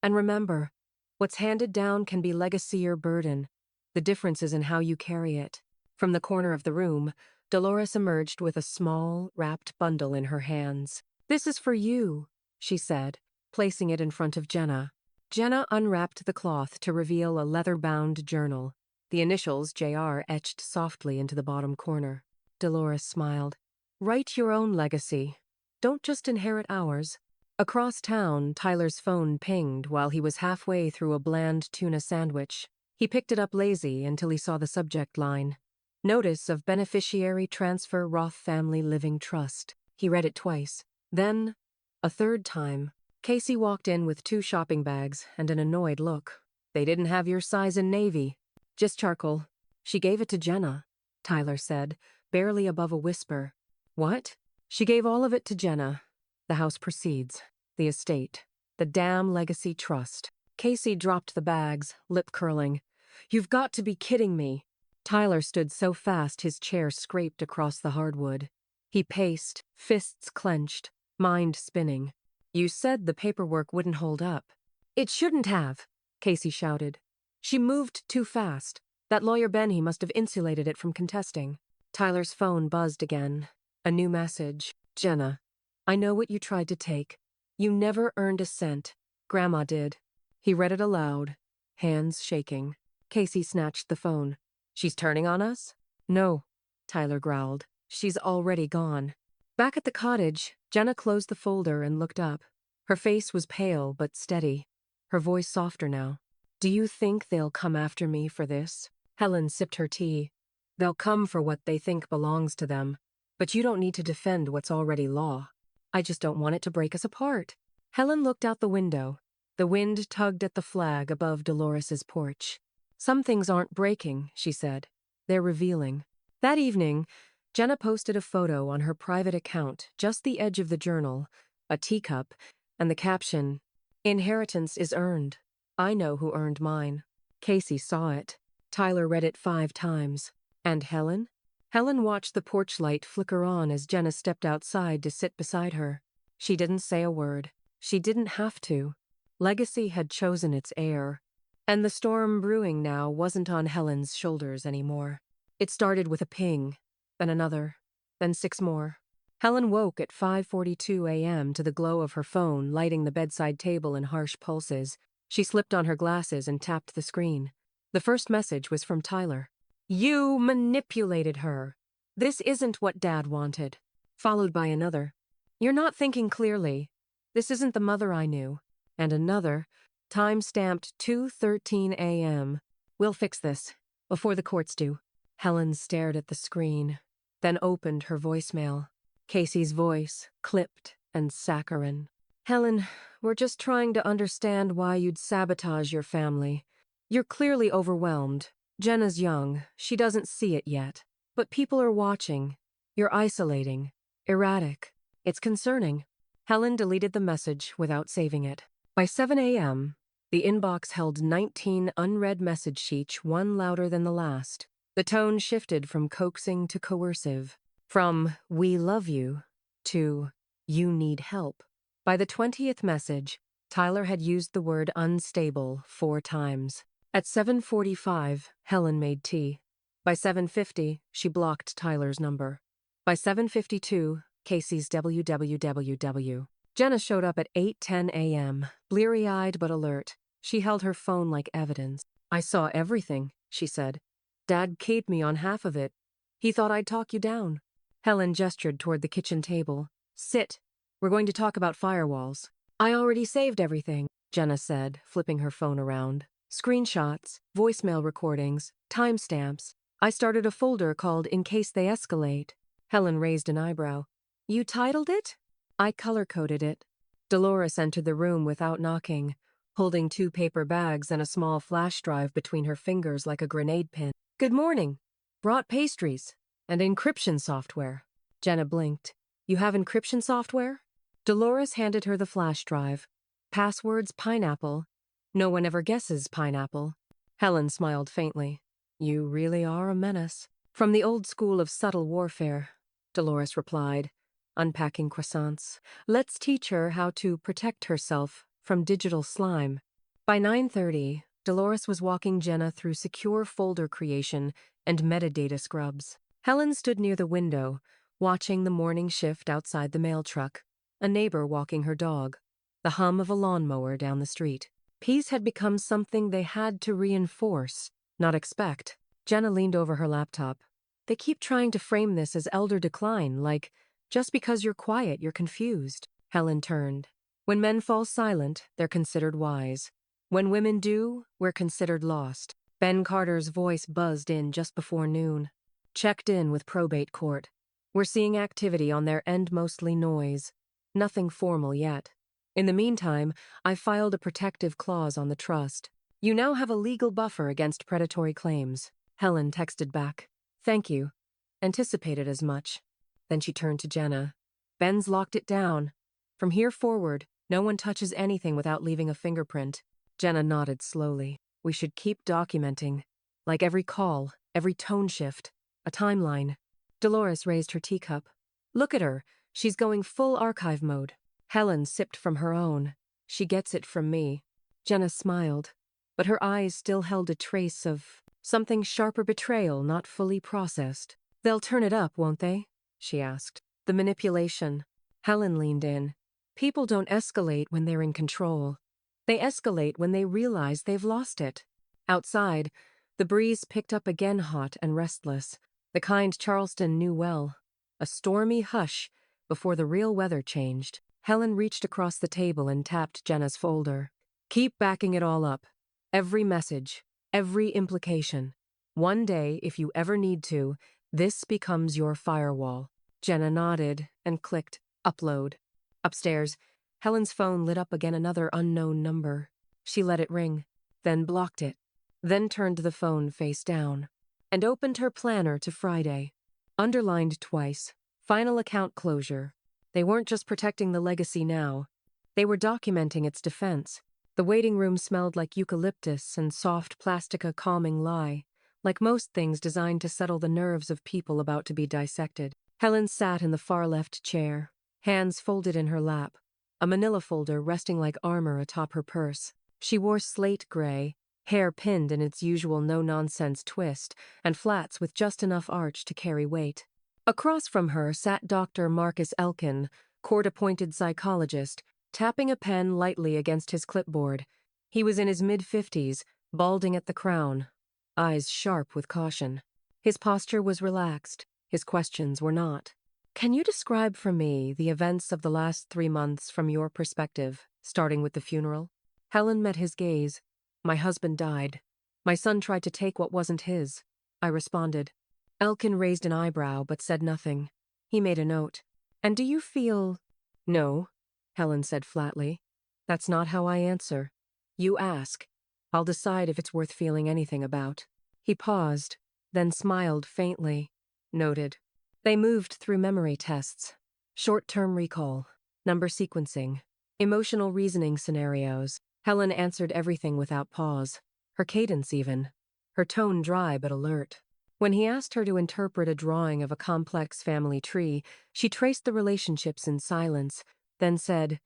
And remember, what's handed down can be legacy or burden. The difference is in how you carry it." From the corner of the room, Dolores emerged with a small, wrapped bundle in her hands. "This is for you," she said, placing it in front of Jenna. Jenna unwrapped the cloth to reveal a leather-bound journal, the initials JR etched softly into the bottom corner. Dolores smiled. "Write your own legacy. Don't just inherit ours." Across town, Tyler's phone pinged while he was halfway through a bland tuna sandwich. He picked it up lazy until he saw the subject line. "Notice of Beneficiary Transfer Roth Family Living Trust." He read it twice. Then, a third time, Casey walked in with 2 shopping bags and an annoyed look. "They didn't have your size in navy." "Just charcoal." "She gave it to Jenna," Tyler said, barely above a whisper. "What?" "She gave all of it to Jenna. The house proceeds. The estate. The damn legacy trust." Casey dropped the bags, lip curling. "You've got to be kidding me." Tyler stood so fast his chair scraped across the hardwood. He paced, fists clenched, mind spinning. "You said the paperwork wouldn't hold up." "It shouldn't have," Casey shouted. "She moved too fast. That lawyer Benny must have insulated it from contesting." Tyler's phone buzzed again. A new message. "Jenna, I know what you tried to take. You never earned a cent. Grandma did." He read it aloud, hands shaking. Casey snatched the phone. "She's turning on us?" "No," Tyler growled. "She's already gone." Back at the cottage, Jenna closed the folder and looked up. Her face was pale but steady, her voice softer now. "Do you think they'll come after me for this?" Helen sipped her tea. "They'll come for what they think belongs to them, but you don't need to defend what's already law. I just don't want it to break us apart." Helen looked out the window. The wind tugged at the flag above Dolores's porch. "Some things aren't breaking," she said. "They're revealing." That evening, Jenna posted a photo on her private account, just the edge of the journal, a teacup, and the caption, "Inheritance is earned. I know who earned mine." Casey saw it. Tyler read it 5 times. And Helen? Helen watched the porch light flicker on as Jenna stepped outside to sit beside her. She didn't say a word. She didn't have to. Legacy had chosen its heir. And the storm brewing now wasn't on Helen's shoulders anymore. It started with a ping, then another, then 6 more. Helen woke at 5:42 a.m. to the glow of her phone lighting the bedside table in harsh pulses. She slipped on her glasses and tapped the screen. The first message was from Tyler. "You manipulated her. This isn't what Dad wanted." Followed by another. "You're not thinking clearly. This isn't the mother I knew." And another, time-stamped 2:13 a.m. "We'll fix this, before the courts do." Helen stared at the screen, then opened her voicemail. Casey's voice, clipped and saccharine. Helen, we're just trying to understand why you'd sabotage your family. You're clearly overwhelmed. Jenna's young. She doesn't see it yet. But people are watching. You're isolating. Erratic. It's concerning. Helen deleted the message without saving it. By 7 a.m., the inbox held 19 unread message sheets, one louder than the last. The tone shifted from coaxing to coercive. From, "we love you," to, "you need help." By the 20th message, Tyler had used the word unstable 4 times. At 7:45, Helen made tea. By 7:50, she blocked Tyler's number. By 7:52, Casey's www. Jenna showed up at 8:10 a.m., bleary-eyed but alert. She held her phone like evidence. "I saw everything," she said. "Dad keyed me on half of it. He thought I'd talk you down." Helen gestured toward the kitchen table. "Sit. We're going to talk about firewalls." "I already saved everything," Jenna said, flipping her phone around. "Screenshots, voicemail recordings, timestamps. I started a folder called In Case They Escalate." Helen raised an eyebrow. "You titled it?" "I color-coded it." Dolores entered the room without knocking, holding 2 paper bags and a small flash drive between her fingers like a grenade pin. "Good morning. Brought pastries and encryption software." Jenna blinked. "You have encryption software?" Dolores handed her the flash drive. "Passwords pineapple. No one ever guesses pineapple." Helen smiled faintly. "You really are a menace." "From the old school of subtle warfare," Dolores replied, unpacking croissants. "Let's teach her how to protect herself from digital slime." By 9:30, Dolores was walking Jenna through secure folder creation and metadata scrubs. Helen stood near the window, watching the morning shift outside the mail truck, a neighbor walking her dog, the hum of a lawnmower down the street. Peace had become something they had to reinforce, not expect. Jenna leaned over her laptop. "They keep trying to frame this as elder decline, like, just because you're quiet, you're confused." Helen turned. "When men fall silent, they're considered wise. When women do, we're considered lost." Ben Carter's voice buzzed in just before noon. "Checked in with probate court. We're seeing activity on their end, mostly noise. Nothing formal yet. In the meantime, I filed a protective clause on the trust. You now have a legal buffer against predatory claims." Helen texted back. "Thank you. Anticipated as much." Then she turned to Jenna. "Ben's locked it down. From here forward, no one touches anything without leaving a fingerprint." Jenna nodded slowly. "We should keep documenting. Like every call, every tone shift, a timeline." Dolores raised her teacup. "Look at her. She's going full archive mode." Helen sipped from her own. "She gets it from me." Jenna smiled, but her eyes still held a trace of something sharper, betrayal not fully processed. "They'll turn it up, won't they?" she asked. "The manipulation." Helen leaned in. "People don't escalate when they're in control. They escalate when they realize they've lost it." Outside, the breeze picked up again, hot and restless, the kind Charleston knew well. A stormy hush before the real weather changed. Helen reached across the table and tapped Jenna's folder. "Keep backing it all up. Every message, every implication. One day, if you ever need to, this becomes your firewall." Jenna nodded and clicked upload. Upstairs, Helen's phone lit up again, another unknown number. She let it ring, then blocked it, then turned the phone face down, and opened her planner to Friday. Underlined twice, final account closure. They weren't just protecting the legacy now. They were documenting its defense. The waiting room smelled like eucalyptus and soft plastica calming lye, like most things designed to settle the nerves of people about to be dissected. Helen sat in the far left chair, hands folded in her lap, a manila folder resting like armor atop her purse. She wore slate gray, hair pinned in its usual no-nonsense twist, and flats with just enough arch to carry weight. Across from her sat Dr. Marcus Elkin, court-appointed psychologist, tapping a pen lightly against his clipboard. He was in his mid-50s, balding at the crown, eyes sharp with caution. His posture was relaxed, his questions were not. "Can you describe for me the events of the last 3 months from your perspective, starting with the funeral?" Helen met his gaze. "My husband died. My son tried to take what wasn't his," I responded. Elkin raised an eyebrow but said nothing. He made a note. "And do you feel—" "No." Helen said flatly. That's not how I answer. You ask. I'll decide if it's worth feeling anything about. He paused, then smiled faintly. Noted. They moved through memory tests. Short-term recall, number sequencing, emotional reasoning scenarios. Helen answered everything without pause. Her cadence even. Her tone dry but alert. When he asked her to interpret a drawing of a complex family tree, she traced the relationships in silence, then said,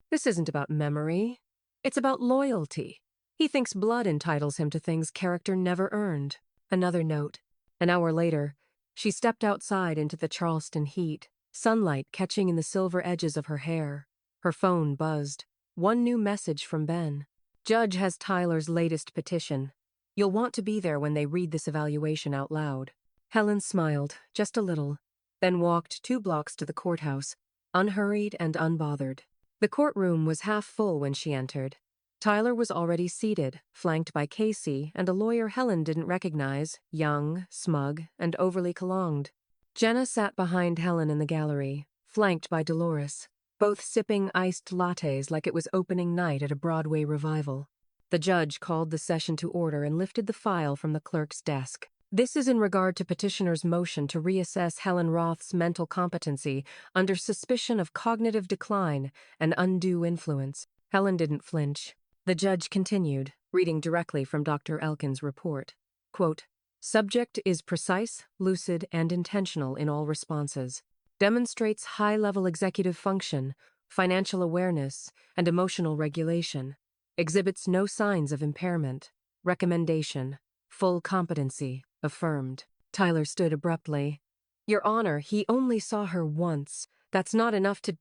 "This isn't about memory. It's about loyalty. He thinks blood entitles him to things character never earned." Another note. An hour later, she stepped outside into the Charleston heat, sunlight catching in the silver edges of her hair. Her phone buzzed. One new message from Ben. "Judge has Tyler's latest petition. You'll want to be there when they read this evaluation out loud." Helen smiled, just a little, then walked 2 blocks to the courthouse, unhurried and unbothered. The courtroom was half full when she entered. Tyler was already seated, flanked by Casey and a lawyer Helen didn't recognize, young, smug, and overly cologned. Jenna sat behind Helen in the gallery, flanked by Dolores, both sipping iced lattes like it was opening night at a Broadway revival. The judge called the session to order and lifted the file from the clerk's desk. "This is in regard to petitioner's motion to reassess Helen Roth's mental competency under suspicion of cognitive decline and undue influence." Helen didn't flinch. The judge continued, reading directly from Dr. Elkin's report. Quote, "Subject is precise, lucid, and intentional in all responses. Demonstrates high-level executive function, financial awareness, and emotional regulation. Exhibits no signs of impairment. Recommendation. Full competency. Affirmed." Tyler stood abruptly. "Your Honor, he only saw her once. That's not enough to—"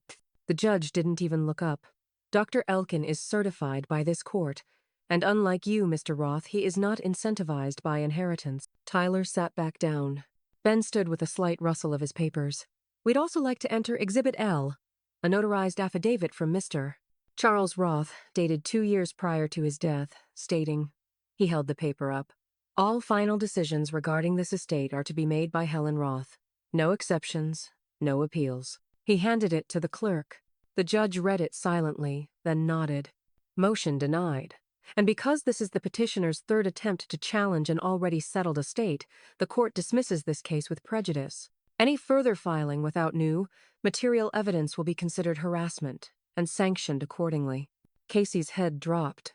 The judge didn't even look up. "Dr. Elkin is certified by this court, and unlike you, Mr. Roth, he is not incentivized by inheritance." Tyler sat back down. Ben stood with a slight rustle of his papers. "We'd also like to enter Exhibit L, a notarized affidavit from Mr. Charles Roth, dated 2 years prior to his death, stating," he held the paper up, "all final decisions regarding this estate are to be made by Helen Roth. No exceptions, no appeals." He handed it to the clerk. The judge read it silently, then nodded. Motion denied. And because this is the petitioner's 3rd attempt to challenge an already settled estate, the court dismisses this case with prejudice. Any further filing without new, material evidence will be considered harassment and sanctioned accordingly. Casey's head dropped.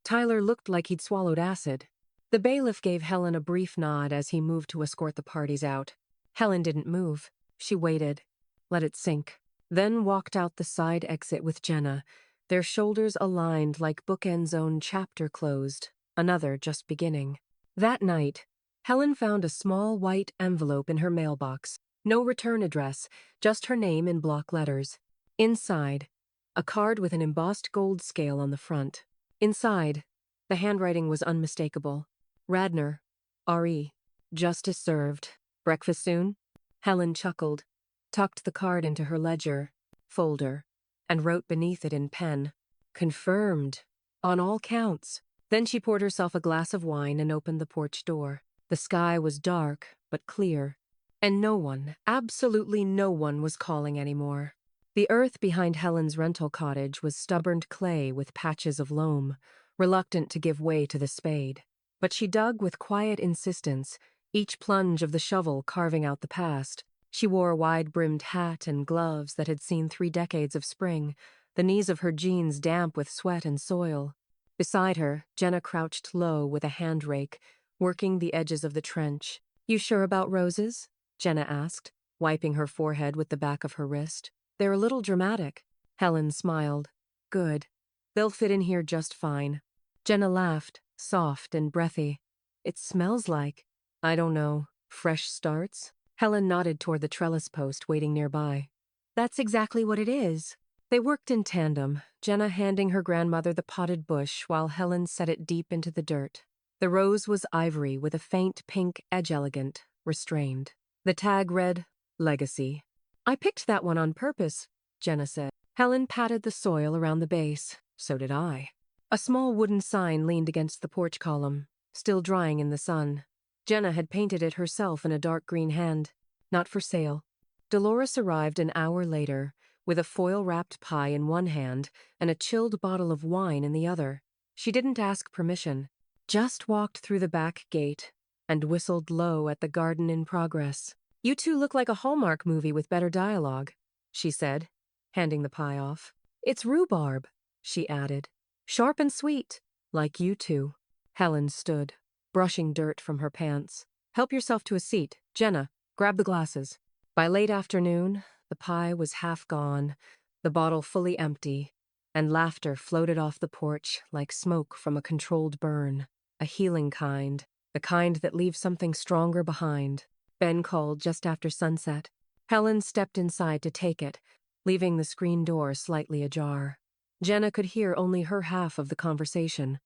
Tyler looked like he'd swallowed acid. The bailiff gave Helen a brief nod as he moved to escort the parties out. Helen didn't move. She waited, let it sink, then walked out the side exit with Jenna, their shoulders aligned like bookends own chapter closed, another just beginning. That night, Helen found a small white envelope in her mailbox. No return address, just her name in block letters. Inside, a card with an embossed gold scale on the front. Inside, the handwriting was unmistakable. Radner, R.E. Justice served. Breakfast soon? Helen chuckled, tucked the card into her ledger folder, and wrote beneath it in pen, "Confirmed, on all counts." Then she poured herself a glass of wine and opened the porch door. The sky was dark, but clear, and no one, absolutely no one, was calling anymore. The earth behind Helen's rental cottage was stubborn clay with patches of loam, reluctant to give way to the spade. But she dug with quiet insistence, each plunge of the shovel carving out the past. She wore a wide-brimmed hat and gloves that had seen 3 decades of spring, the knees of her jeans damp with sweat and soil. Beside her, Jenna crouched low with a hand rake, working the edges of the trench. "You sure about roses?" Jenna asked, wiping her forehead with the back of her wrist. "They're a little dramatic." Helen smiled. "Good. They'll fit in here just fine." Jenna laughed, soft and breathy. "It smells like—" "I don't know. Fresh starts?" Helen nodded toward the trellis post waiting nearby. "That's exactly what it is." They worked in tandem, Jenna handing her grandmother the potted bush while Helen set it deep into the dirt. The rose was ivory with a faint pink edge, elegant, restrained. The tag read, "Legacy." "I picked that one on purpose," Jenna said. Helen patted the soil around the base. "So did I." A small wooden sign leaned against the porch column, still drying in the sun. Jenna had painted it herself in a dark green hand. "Not for sale." Dolores arrived an hour later, with a foil-wrapped pie in one hand and a chilled bottle of wine in the other. She didn't ask permission, just walked through the back gate and whistled low at the garden in progress. "You two look like a Hallmark movie with better dialogue," she said, handing the pie off. "It's rhubarb," she added. "Sharp and sweet, like you two." Helen stood, brushing dirt from her pants. "Help yourself to a seat. Jenna, grab the glasses." By late afternoon, the pie was half gone, the bottle fully empty, and laughter floated off the porch like smoke from a controlled burn. A healing kind, the kind that leaves something stronger behind. Ben called just after sunset. Helen stepped inside to take it, leaving the screen door slightly ajar. Jenna could hear only her half of the conversation.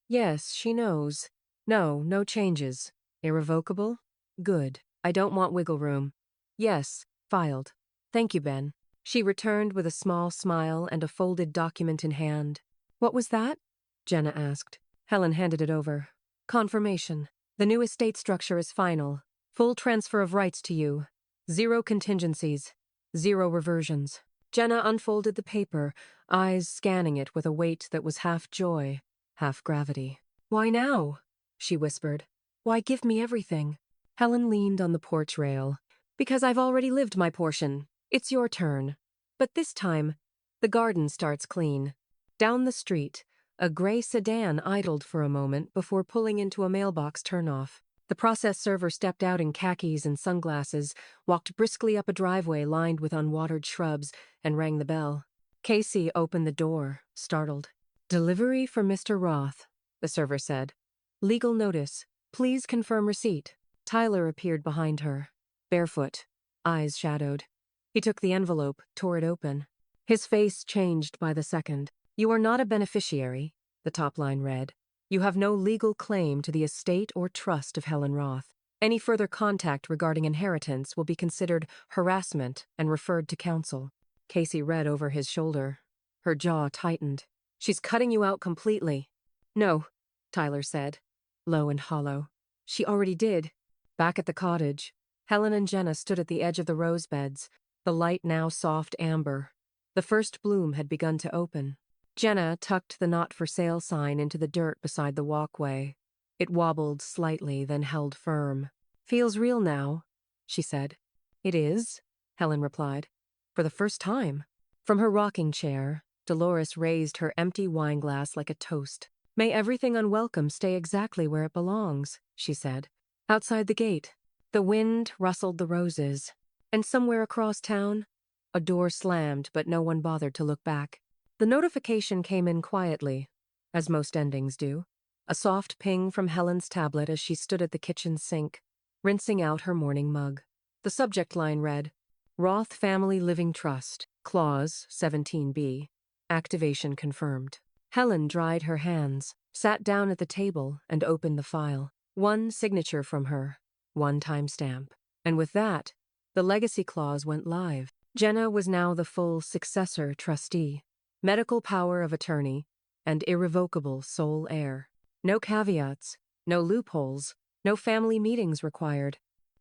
Yes, she knows. No changes. Irrevocable? Good. I don't want wiggle room. Yes, filed. Thank you, Ben." She returned with a small smile and a folded document in hand. "What was that?" Jenna asked. Helen handed it over. "Confirmation. The new estate structure is final. Full transfer of rights to you. 0 contingencies. 0 reversions." Jenna unfolded the paper, eyes scanning it with a weight that was half joy, half gravity. "Why now?" she whispered. "Why give me everything?" Helen leaned on the porch rail. "Because I've already lived my portion. It's your turn. But this time, the garden starts clean." Down the street, a gray sedan idled for a moment before pulling into a mailbox turnoff. The process server stepped out in khakis and sunglasses, walked briskly up a driveway lined with unwatered shrubs, and rang the bell. Casey opened the door, startled. "Delivery for Mr. Roth," the server said. "Legal notice. Please confirm receipt." Tyler appeared behind her, barefoot, eyes shadowed. He took the envelope, tore it open. His face changed by the second. "You are not a beneficiary," the top line read. "You have no legal claim to the estate or trust of Helen Roth. Any further contact regarding inheritance will be considered harassment and referred to counsel." Casey read over his shoulder. Her jaw tightened. "She's cutting you out completely." "No," Tyler said, low and hollow. "She already did." Back at the cottage, Helen and Jenna stood at the edge of the rose beds, the light now soft amber. The first bloom had begun to open. Jenna tucked the not for sale sign into the dirt beside the walkway. It wobbled slightly, then held firm. "Feels real now," she said. "It is," Helen replied. "For the first time." From her rocking chair, Dolores raised her empty wineglass like a toast. "May everything unwelcome stay exactly where it belongs," she said. Outside the gate, the wind rustled the roses, and somewhere across town, a door slammed, but no one bothered to look back. The notification came in quietly, as most endings do. A soft ping from Helen's tablet as she stood at the kitchen sink, rinsing out her morning mug. The subject line read, "Roth Family Living Trust, Clause 17B. Activation confirmed." Helen dried her hands, sat down at the table, and opened the file. One signature from her, one timestamp. And with that, the legacy clause went live. Jenna was now the full successor trustee, medical power of attorney, and irrevocable sole heir. No caveats, no loopholes, no family meetings required.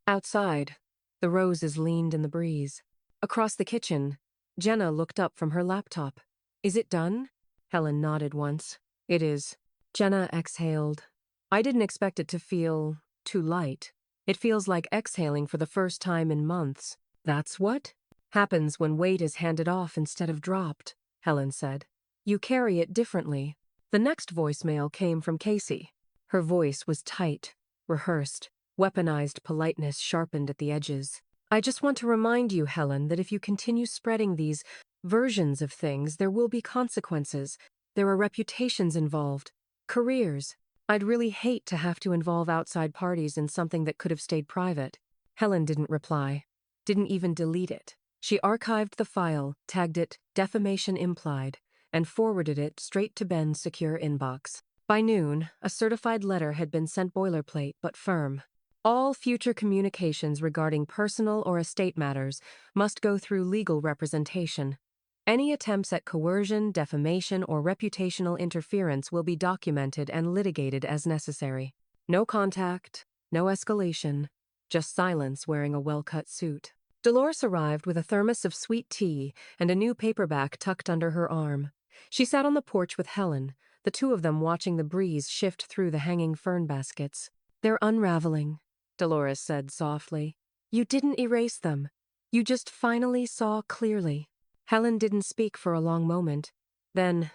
Outside, the roses leaned in the breeze. Across the kitchen, Jenna looked up from her laptop. "Is it done?" Helen nodded once. "It is." Jenna exhaled. "I didn't expect it to feel too light. It feels like exhaling for the first time in months." "That's what happens when weight is handed off instead of dropped," Helen said. "You carry it differently." The next voicemail came from Casey. Her voice was tight, rehearsed, weaponized politeness sharpened at the edges. "I just want to remind you, Helen, that if you continue spreading these versions of things, there will be consequences. There are reputations involved, careers. I'd really hate to have to involve outside parties in something that could have stayed private." Helen didn't reply, didn't even delete it. She archived the file, tagged it defamation implied, and forwarded it straight to Ben's secure inbox. By noon, a certified letter had been sent, boilerplate but firm. All future communications regarding personal or estate matters must go through legal representation. Any attempts at coercion, defamation, or reputational interference will be documented and litigated as necessary. No contact, no escalation, just silence wearing a well-cut suit. Dolores arrived with a thermos of sweet tea and a new paperback tucked under her arm. She sat on the porch with Helen, the two of them watching the breeze shift through the hanging fern baskets. "They're unraveling," Dolores said softly. "You didn't erase them. You just finally saw clearly." Helen didn't speak for a long moment. Then,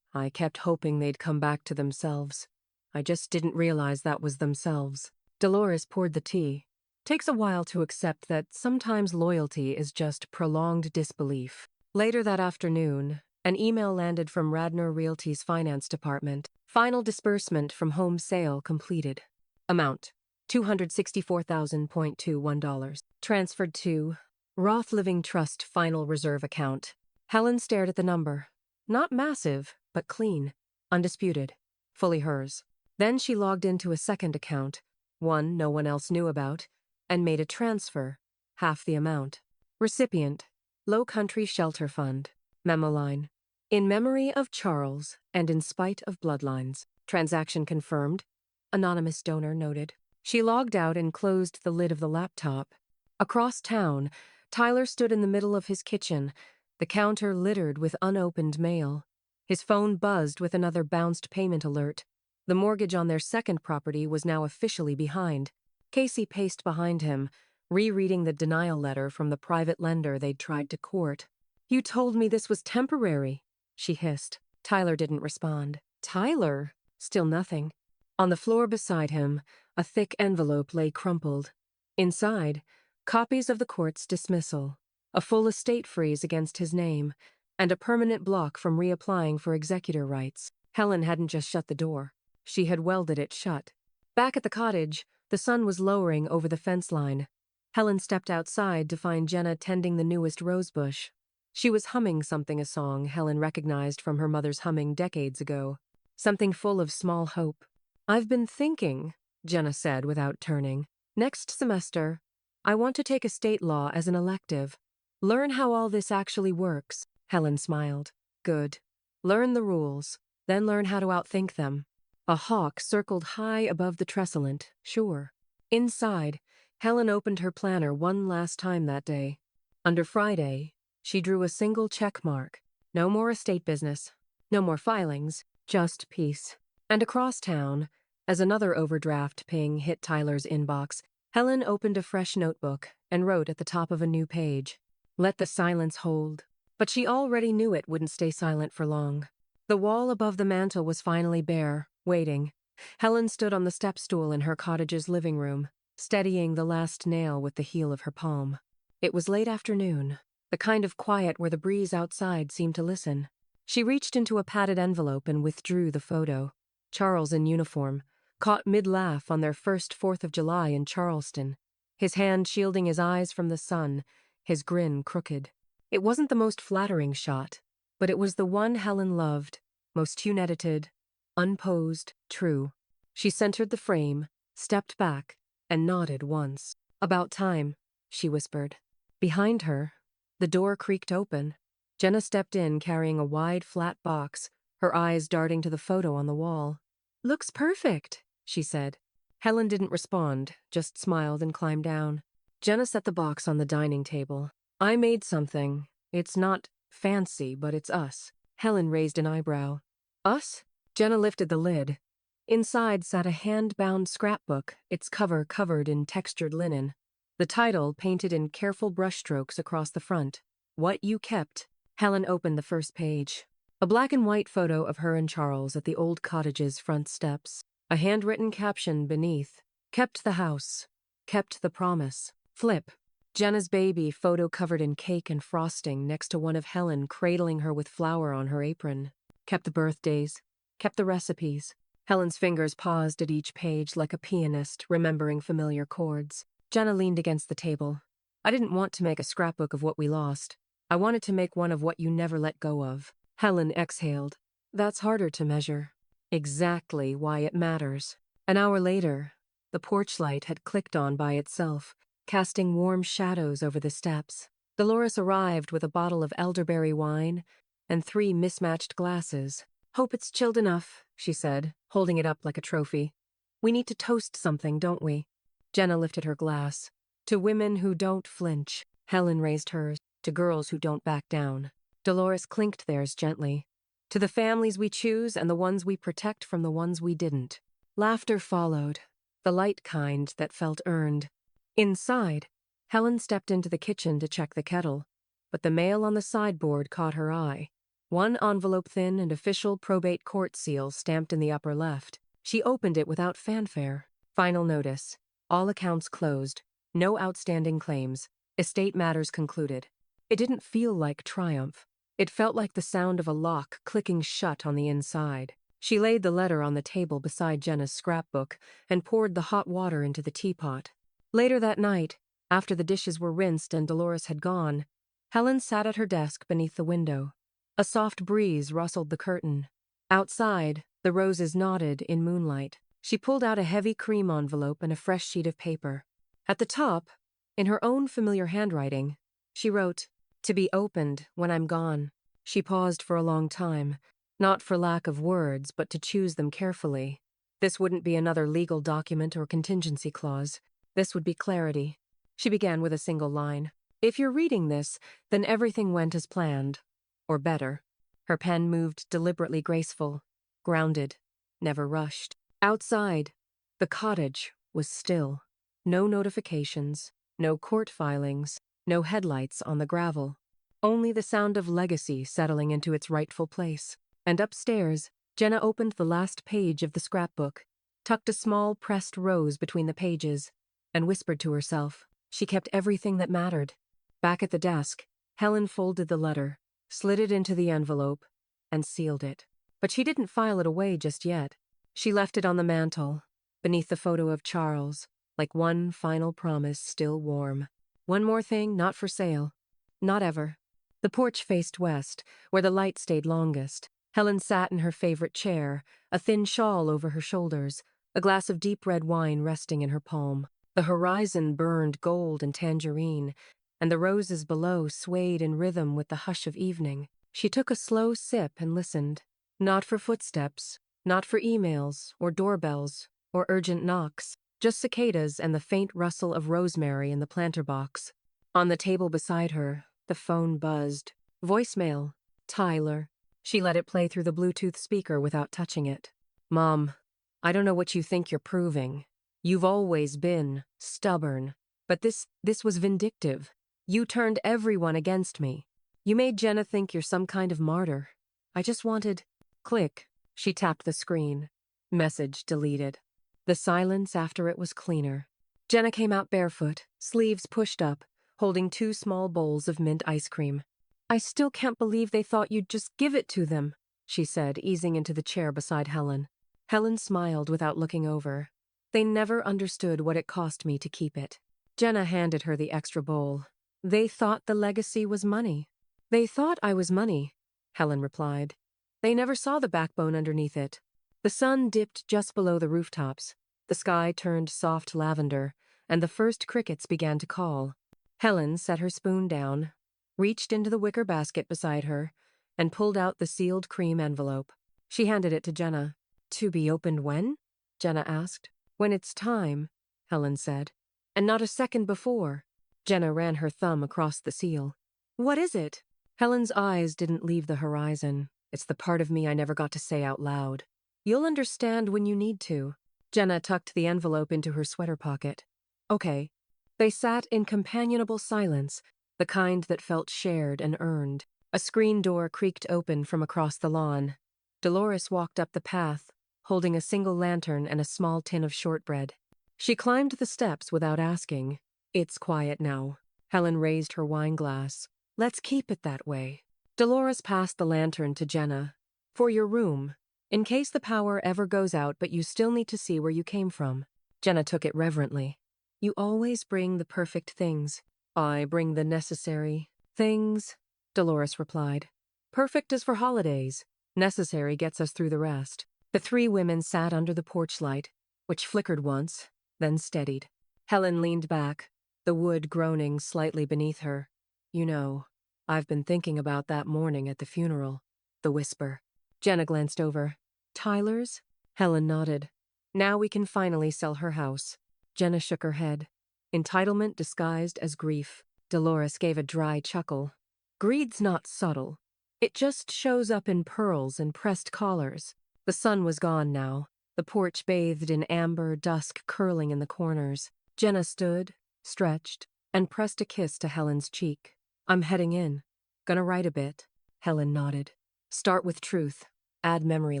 "I kept hoping they'd come back to themselves. I just didn't realize that was themselves." Dolores poured the tea. Takes a while to accept that sometimes loyalty is just prolonged disbelief. Later that afternoon, an email landed from Radnor Realty's finance department. Final disbursement from home sale completed. Amount: $264,000.21. Transferred to Roth Living Trust Final Reserve Account. Helen stared at the number. Not massive, but clean. Undisputed. Fully hers. Then she logged into a second account, one no one else knew about, and made a transfer, half the amount. Recipient: Low Country Shelter Fund. Memo line: "In memory of Charles and in spite of bloodlines." Transaction confirmed. Anonymous donor noted. She logged out and closed the lid of the laptop. Across town, Tyler stood in the middle of his kitchen, the counter littered with unopened mail. His phone buzzed with another bounced payment alert. The mortgage on their second property was now officially behind. Casey paced behind him, rereading the denial letter from the private lender they'd tried to court. "You told me this was temporary," she hissed. Tyler didn't respond. Tyler? Still nothing. On the floor beside him, a thick envelope lay crumpled. Inside, copies of the court's dismissal, a full estate freeze against his name, and a permanent block from reapplying for executor rights. Helen hadn't just shut the door. She had welded it shut. Back at the cottage, the sun was lowering over the fence line. Helen stepped outside to find Jenna tending the newest rosebush. She was humming something, a song Helen recognized from her mother's humming decades ago. Something full of small hope. "I've been thinking," Jenna said without turning. "Next semester, I want to take estate law as an elective. Learn how all this actually works." Helen smiled. "Good. Learn the rules, then learn how to outthink them." A hawk circled high above the tresselant, sure. Inside, Helen opened her planner one last time that day. Under Friday, she drew a single check mark. No more estate business. No more filings. Just peace. And across town, as another overdraft ping hit Tyler's inbox, Helen opened a fresh notebook and wrote at the top of a new page, "Let the silence hold." But she already knew it wouldn't stay silent for long. The wall above the mantel was finally bare, waiting. Helen stood on the step stool in her cottage's living room, steadying the last nail with the heel of her palm. It was late afternoon, the kind of quiet where the breeze outside seemed to listen. She reached into a padded envelope and withdrew the photo. Charles in uniform, caught mid-laugh on their first 4th of July in Charleston, his hand shielding his eyes from the sun, his grin crooked. It wasn't the most flattering shot, but it was the one Helen loved, most tune-edited, unposed, true. She centered the frame, stepped back, and nodded once. "About time," she whispered. Behind her, the door creaked open. Jenna stepped in carrying a wide, flat box, her eyes darting to the photo on the wall. "Looks perfect," she said. Helen didn't respond, just smiled and climbed down. Jenna set the box on the dining table. "I made something. It's not fancy, but it's us." Helen raised an eyebrow. "Us?" Jenna lifted the lid. Inside sat a hand-bound scrapbook, its cover covered in textured linen. The title painted in careful brushstrokes across the front. "What You Kept." Helen opened the first page. A black and white photo of her and Charles at the old cottage's front steps. A handwritten caption beneath. "Kept the house. Kept the promise." Flip. Jenna's baby, photo covered in cake and frosting next to one of Helen cradling her with flour on her apron. Kept the birthdays. Kept the recipes. Helen's fingers paused at each page like a pianist remembering familiar chords. Jenna leaned against the table. "I didn't want to make a scrapbook of what we lost. I wanted to make one of what you never let go of." Helen exhaled. "That's harder to measure." Exactly why it matters. An hour later, the porch light had clicked on by itself, casting warm shadows over the steps. Dolores arrived with a bottle of elderberry wine and 3 mismatched glasses. "Hope it's chilled enough," she said, holding it up like a trophy. "We need to toast something, don't we?" Jenna lifted her glass. "To women who don't flinch." Helen raised hers. To girls who don't back down. Dolores clinked theirs gently. To the families we choose and the ones we protect from the ones we didn't. Laughter followed, the light kind that felt earned. Inside, Helen stepped into the kitchen to check the kettle, but the mail on the sideboard caught her eye. One envelope thin and official probate court seal stamped in the upper left. She opened it without fanfare. Final notice. All accounts closed. No outstanding claims. Estate matters concluded. It didn't feel like triumph. It felt like the sound of a lock clicking shut on the inside. She laid the letter on the table beside Jenna's scrapbook and poured the hot water into the teapot. Later that night, after the dishes were rinsed and Dolores had gone, Helen sat at her desk beneath the window. A soft breeze rustled the curtain. Outside, the roses nodded in moonlight. She pulled out a heavy cream envelope and a fresh sheet of paper. At the top, in her own familiar handwriting, she wrote, "To be opened when I'm gone." She paused for a long time, not for lack of words, but to choose them carefully. This wouldn't be another legal document or contingency clause. This would be clarity. She began with a single line. "If you're reading this, then everything went as planned. Or better." Her pen moved deliberately graceful, grounded, never rushed. Outside, the cottage was still. No notifications, no court filings, no headlights on the gravel. Only the sound of legacy settling into its rightful place. And upstairs, Jenna opened the last page of the scrapbook, tucked a small pressed rose between the pages, and whispered to herself. She kept everything that mattered. Back at the desk, Helen folded the letter, slid it into the envelope, and sealed it. But she didn't file it away just yet. She left it on the mantel, beneath the photo of Charles, like one final promise still warm. One more thing not for sale. Not ever. The porch faced west, where the light stayed longest. Helen sat in her favorite chair, a thin shawl over her shoulders, a glass of deep red wine resting in her palm. The horizon burned gold and tangerine, and the roses below swayed in rhythm with the hush of evening. She took a slow sip and listened. Not for footsteps, not for emails, or doorbells, or urgent knocks, just cicadas and the faint rustle of rosemary in the planter box. On the table beside her, the phone buzzed. Voicemail. Tyler. She let it play through the Bluetooth speaker without touching it. "Mom, I don't know what you think you're proving. You've always been stubborn, but this was vindictive. You turned everyone against me. You made Jenna think you're some kind of martyr. I just wanted..." Click. She tapped the screen. Message deleted. The silence after it was cleaner. Jenna came out barefoot, sleeves pushed up, holding 2 small bowls of mint ice cream. "I still can't believe they thought you'd just give it to them," she said, easing into the chair beside Helen. Helen smiled without looking over. "They never understood what it cost me to keep it." Jenna handed her the extra bowl. "They thought the legacy was money." "They thought I was money," Helen replied. "They never saw the backbone underneath it." The sun dipped just below the rooftops. The sky turned soft lavender, and the first crickets began to call. Helen set her spoon down, reached into the wicker basket beside her, and pulled out the sealed cream envelope. She handed it to Jenna. "To be opened when?" Jenna asked. "When it's time," Helen said. "And not a second before." Jenna ran her thumb across the seal. "What is it?" Helen's eyes didn't leave the horizon. "It's the part of me I never got to say out loud. You'll understand when you need to." Jenna tucked the envelope into her sweater pocket. "Okay." They sat in companionable silence, the kind that felt shared and earned. A screen door creaked open from across the lawn. Dolores walked up the path, holding a single lantern and a small tin of shortbread. She climbed the steps without asking. "It's quiet now." Helen raised her wine glass. "Let's keep it that way." Dolores passed the lantern to Jenna. "For your room, in case the power ever goes out but you still need to see where you came from." Jenna took it reverently. "You always bring the perfect things." "I bring the necessary things," Dolores replied. "Perfect is for holidays. Necessary gets us through the rest." The 3 women sat under the porch light, which flickered once, then steadied. Helen leaned back, the wood groaning slightly beneath her. "You know, I've been thinking about that morning at the funeral." The whisper. Jenna glanced over. "Tyler's?" Helen nodded. "Now we can finally sell her house." Jenna shook her head. "Entitlement disguised as grief." Dolores gave a dry chuckle. Greed's not subtle. It just shows up in pearls and pressed collars. The sun was gone now, the porch bathed in amber, dusk curling in the corners. Jenna stood, stretched, and pressed a kiss to Helen's cheek. I'm heading in. Gonna write a bit. Helen nodded. Start with truth. Add memory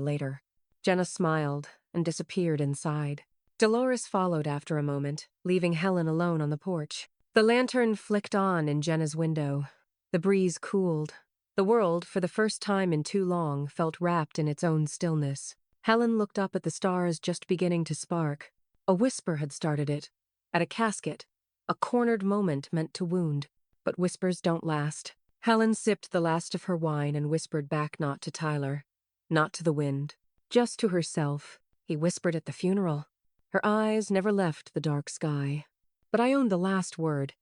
later. Jenna smiled and disappeared inside. Dolores followed after a moment, leaving Helen alone on the porch. The lantern flicked on in Jenna's window. The breeze cooled. The world, for the first time in too long, felt wrapped in its own stillness. Helen looked up at the stars just beginning to spark. A whisper had started it. At a casket. A cornered moment meant to wound. But whispers don't last. Helen sipped the last of her wine and whispered back not to Tyler. Not to the wind. Just to herself. He whispered at the funeral. Her eyes never left the dark sky. But I owned the last word.